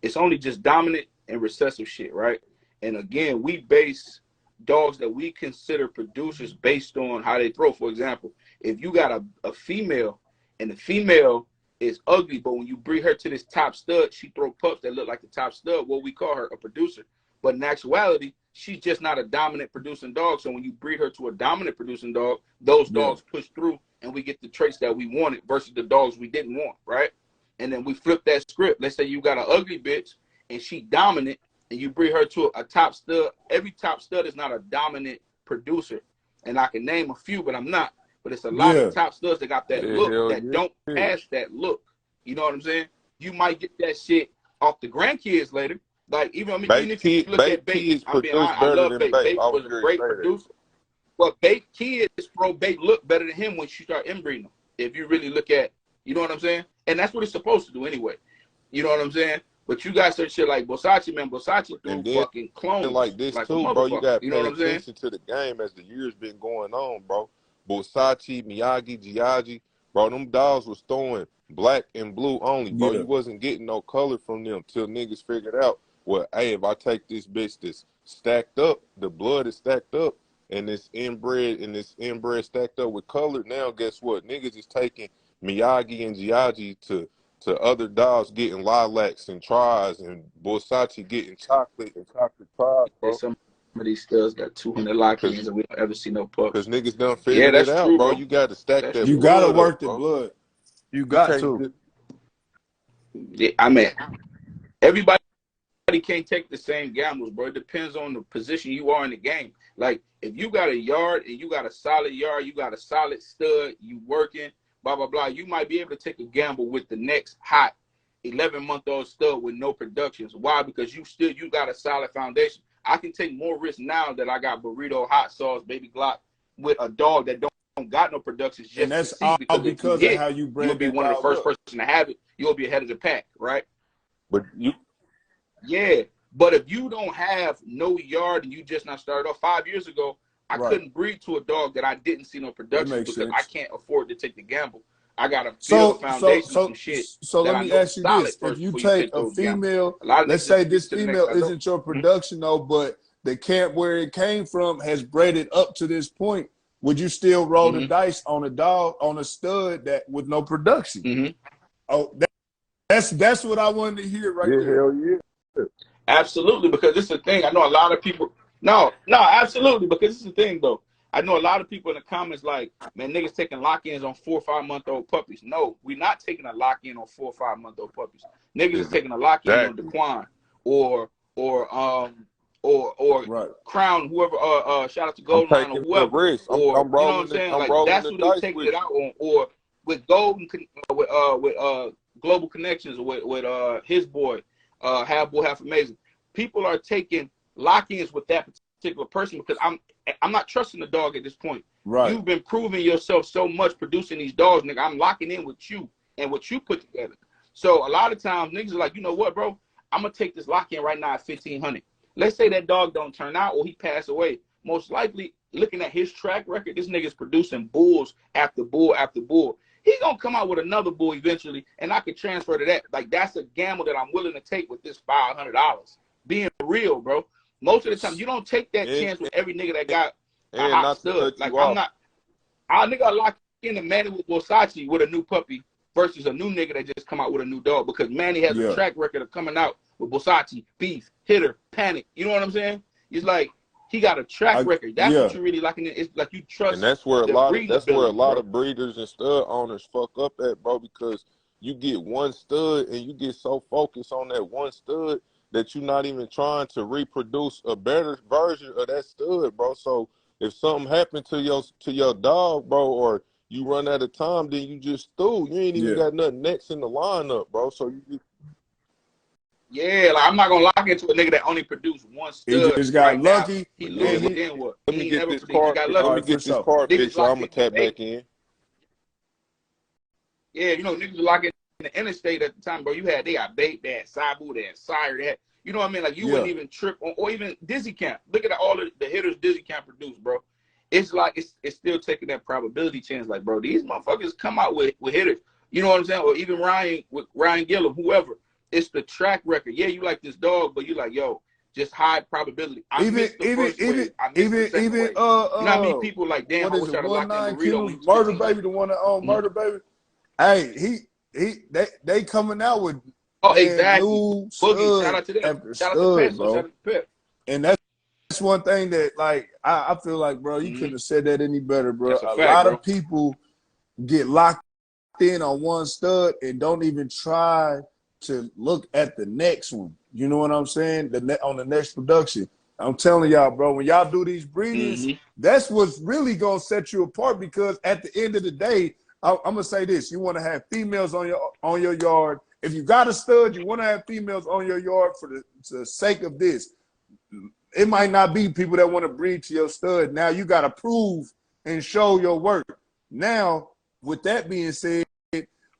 it's only just dominant and recessive shit, right? And again, we base dogs that we consider producers based on how they throw. For example, if you got a female and the female is ugly, but when you breed her to this top stud, she throw pups that look like the top stud, well, we call her a producer. But in actuality, she's just not a dominant producing dog. So when you breed her to a dominant producing dog, those dogs push through and we get the traits that we wanted versus the dogs we didn't want, right? And then we flip that script. Let's say you got an ugly bitch and she dominant, and you breed her to a top stud. Every top stud is not a dominant producer. And I can name a few, but I'm not. But it's a lot of top studs that got that look that don't pass that look. You know what I'm saying? You might get that shit off the grandkids later. Like, even if you look at Bait, I love Bait. Bait was a great producer. But Bait kids, bro, Bait look better than him when you start inbreeding them. If you really look at, you know what I'm saying? And that's what it's supposed to do anyway. You know what I'm saying? But you got certain shit like Versace, man. Versace threw fucking clones like this like too, a bro. You got to you know pay what I'm saying? attention to the game as the years been going on, bro. Versace, Miyagi, Giaggi, bro, them dogs was throwing black and blue only, bro. You wasn't getting no color from them till niggas figured out, well, hey, if I take this bitch that's stacked up, the blood is stacked up, and it's inbred stacked up with color, now guess what? Niggas is taking Miyagi and Giaggi to other dogs getting lilacs and tries, and Versace getting chocolate and chocolate tries, bro. Some of these studs got 200 lock-ins and we don't ever see no pups. Because niggas done figured it out, bro. You got to stack that blood. You got to work the blood. You got to. Yeah, I mean, everybody can't take the same gambles, bro. It depends on the position you are in the game. Like, if you got a yard and you got a solid yard, you got a solid stud, you working, blah, blah, blah, you might be able to take a gamble with the next hot 11-month-old stud with no productions. Why? Because you got a solid foundation. I can take more risks now that I got burrito, hot sauce, baby Glock with a dog that don't got no productions just And to that's see, all because if you because of hit, how you you'll bred be that one of the dog first up. person to have it. You'll be ahead of the pack, right? But you, Yeah. But if you don't have no yard and you just not started off 5 years ago, I Right. couldn't breed to a dog that I didn't see no That production makes because I sense. can't afford to take the gamble. I gotta build a So foundation of some shit so that let I me know ask is you solid this. If first you before you take take a those gambles. female, A lot of let's niggas say just reach this to the next female level. isn't your production though, but the camp where it came from has bred it up to this point. Would you still roll the dice on a dog, on a stud that with no production? Oh, that's what I wanted to hear right yeah, there. hell yeah. Absolutely, because this is the thing. I know a lot of people. No, absolutely, because this is the thing though. I know a lot of people in the comments like, man, niggas taking lock-ins on 4 or 5 month old puppies. No, we're not taking a lock-in on 4 or 5 month old puppies. Niggas is taking a lock-in on Exactly. Daquan or Right. Crown, whoever. Shout out to I'm Goldline or taking the whoever, risk. or I'm you know what I'm rolling the saying. I'm Like rolling that's the who they dice taking with it you. out on, or with Golden with Global Connections with his boy, Half Boy Half Amazing. People are taking lock-ins with that particular person because I'm not trusting the dog at this point. Right. You've been proving yourself so much producing these dogs, nigga. I'm locking in with you and what you put together. So a lot of times niggas are like, you know what, bro? I'm gonna take this lock-in right now at 1,500. Let's say that dog don't turn out or he pass away. Most likely, looking at his track record, this nigga's producing bulls after bull after bull. He's gonna come out with another bull eventually, and I could transfer to that. Like that's a gamble that I'm willing to take with this $500. Being real, bro. Most of the time, you don't take that chance with every nigga that got a And hot not to stud. cut Like you I'm off. not. Our nigga lock in a Manny with Versace with a new puppy versus a new nigga that just come out with a new dog because Manny has a track record of coming out with Versace, beef, hitter, panic. You know what I'm saying? It's like he got a track record. That's what you really locking in. It's like you trust And that's where a the lot breeding of ability, bro. breeders and stud owners fuck up at, bro, because you get one stud and you get so focused on that one stud that you're not even trying to reproduce a better version of that stud, bro. So if something happened to your dog, bro, or you run out of time, then you just threw. You ain't even got nothing next in the lineup, bro. So you just, yeah, like I'm not gonna lock into a nigga that only produced one He stud just got right now. lucky. He yeah, loses, then what? let He me ain't get never this produced. He card. got Let lucky. me for get this sure. card Niggas picture. I'm lock gonna in. tap back in. Yeah, you know, niggas were like in the interstate at the time, bro. They got Bait, they had Sabu, they had Sire, they had, you know what I mean? Like you wouldn't even trip on, or even Dizzy Camp. Look at all the hitters Dizzy Camp produced, bro. It's like it's still taking that probability chance. Like, bro, these motherfuckers come out with hitters. You know what I'm saying? Or even Ryan Gillum, whoever. It's the track record. Yeah, you like this dog, but you like, yo, just high probability. I missed the first wave. I missed the second wave. You know how many people like, damn, what I is wish it? I'd have locked in 19 Burrito when he Kilos, was Murder 1,500. Baby, the one that owned Murder Baby. Hey, they coming out with exactly. new Boogie, shout stud out to them. after Shout out to stud, Peso. Shout bro. out to Pep. And that's one thing that like I feel like, bro, you couldn't have said that any better, bro. That's a A fact, lot bro. of people get locked in on one stud and don't even try to look at the next one. You know what I'm saying? On the next production. I'm telling y'all, bro, when y'all do these breedings, that's what's really gonna set you apart because at the end of the day, I'm gonna say this: you want to have females on your yard. If you got a stud, you want to have females on your yard for the sake of this. It might not be people that want to breed to your stud. Now you got to prove and show your work. Now, with that being said,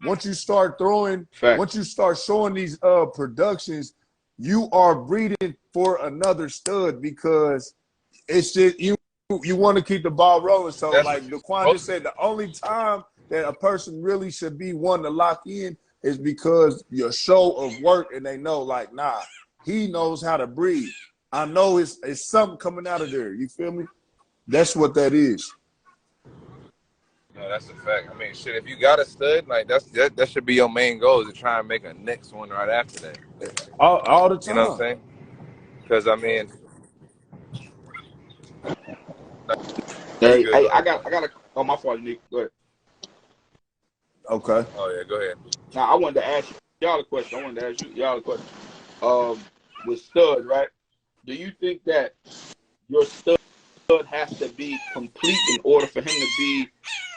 once you start showing these productions, you are breeding for another stud because it's just you want to keep the ball rolling. So like Daquan just said, the only time that a person really should be one to lock in is because your show of work and they know like, nah, he knows how to breed. I know it's something coming out of there. You feel me? That's what that is. No, that's a fact. I mean, shit, if you got a stud, like that should be your main goal, is to try and make a next one right after that. All the time. You know what I'm saying? Because I mean, Hey, I got oh, my fault, Nick. Go ahead. Okay. Oh yeah, go ahead. Now I wanted to ask y'all a question. With stud, right? Do you think that your stud has to be complete in order for him to be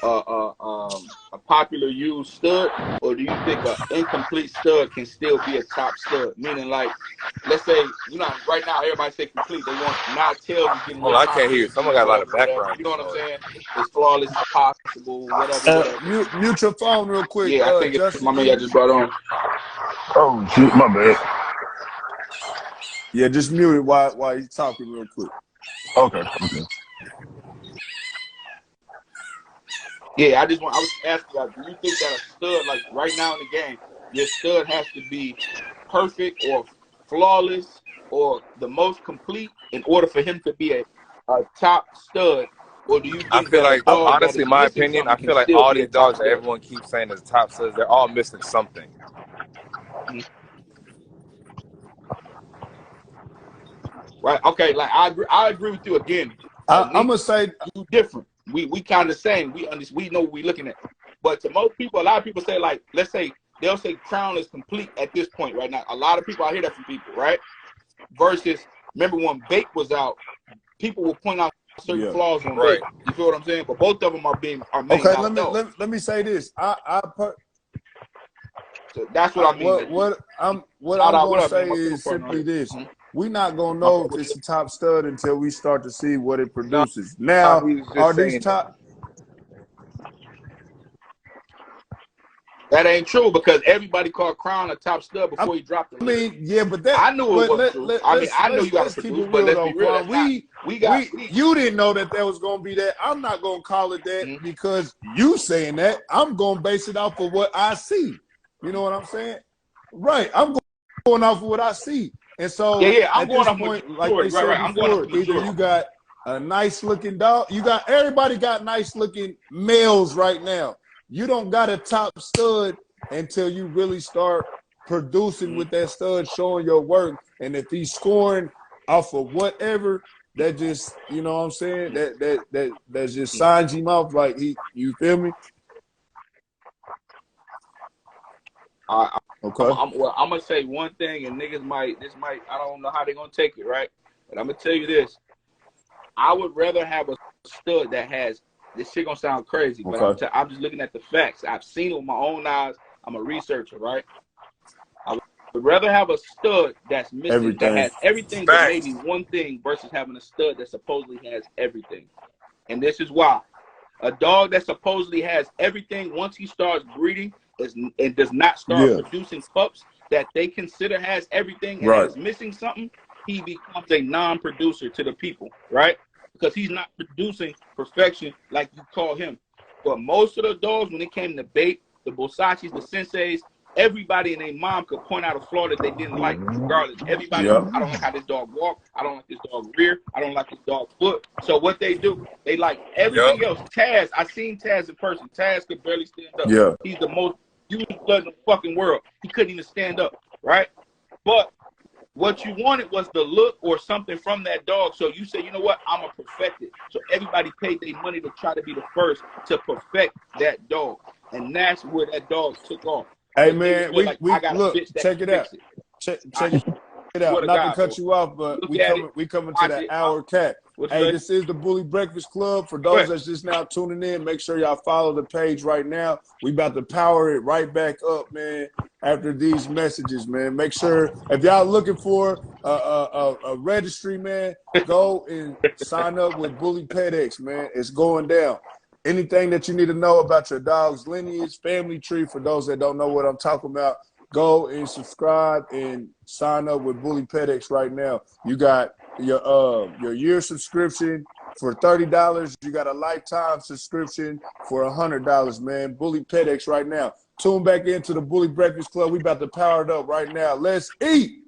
a popular used stud, or do you think an incomplete stud can still be a top stud? Meaning, like, let's say, you know, right now everybody say complete. They want now tails is getting Hold real on, I can't hear popular you. to Someone be got a lot of whatever. background You know what I'm noise. saying? As flawless as possible, whatever. Mute your phone real quick, Yeah, I think it's Justin. my man I just brought on. Oh shit, my bad. Yeah, just mute it while he's talking real quick. Okay. Yeah, I was asking y'all, do you think that a stud, like right now in the game, your stud has to be perfect or flawless or the most complete in order for him to be a top stud? Or do you I think feel that a like, dog that honestly, is in my missing opinion, I something can feel like still all be a these top dogs that stud? everyone keeps saying is top studs, they're all missing something. Right? Okay, like I agree with you again. Like I'm gonna say, you different. We kind of same. We know what we're looking at. But to most people, a lot of people say, like, let's say they'll say Crown is complete at this point right now. A lot of people, I hear that from people, right? Versus, remember when Bake was out, people will point out certain flaws on Right. Bake. You feel what I'm saying? But both of them are main okay. top dogs. Let me say this. So that's what I mean. What I'm Shout out, gonna what up, man? say My super is partner simply on here. this: we're not gonna My know fault. if What's it's up? a top stud until we start to see what it No, produces. Now, he was just are these saying top? That ain't true because everybody called Crown a top stud before he dropped the list. Yeah, but that I knew it wasn't true. I mean, I know you got to let's keep produce, it but real let's though, be real. Quan. That's not. You didn't know that was gonna be that. I'm not gonna call it that because you saying that. I'm gonna base it off of what I see. You know what I'm saying? Right. I'm going off of what I see. And so yeah, I'm at going this off point, majority. like they said Right. I'm going off before, the either majority. you got a nice looking dog, everybody got nice looking males right now. You don't got a top stud until you really start producing with that stud, showing your work. And if he's scoring off of whatever, that just, you know what I'm saying? That just signs him off like you feel me? Okay. I'm gonna say one thing, and niggas might I don't know how they're gonna take it, right? But I'm gonna tell you this: I would rather have a stud that has this shit. Gonna sound crazy, but I'm just looking at the facts. I've seen it with my own eyes. I'm a researcher, right? I would rather have a stud that's missing that has everything but maybe one thing versus having a stud that supposedly has everything. And this is why. A dog that supposedly has everything, once he starts breeding and does not start producing pups that they consider has everything and is missing something, he becomes a non-producer to the people, right? Because he's not producing perfection like you call him. But most of the dogs, when it came to bait, the Bosachis, the Senseis, everybody and their mom could point out a flaw that they didn't like, regardless. Everybody, I don't like how this dog walk. I don't like this dog rear. I don't like this dog foot. So what they do, they like everything else. Taz, I seen Taz in person. Taz could barely stand up. Yeah. He's the most used blood in the fucking world. He couldn't even stand up, right? But what you wanted was the look or something from that dog. So you say, you know what? I'm going to perfect it. So everybody paid their money to try to be the first to perfect that dog. And that's where that dog took off. Hey, man, we look, check it out. Check it out. Not to cut you off, but we coming to that hour cap. Hey, this is the Bully Breakfast Club. For those that's just now tuning in, make sure y'all follow the page right now. We about to power it right back up, man, after these messages, man. Make sure, if y'all looking for a registry, man, go and sign up with Bully PetX, man. It's going down. Anything that you need to know about your dog's lineage, family tree, for those that don't know what I'm talking about, go and subscribe and sign up with Bully PetX right now. You got your year subscription for $30. You got a lifetime subscription for $100, man. Bully PetX right now. Tune back into the Bully Breakfast Club. We about to power it up right now. Let's eat.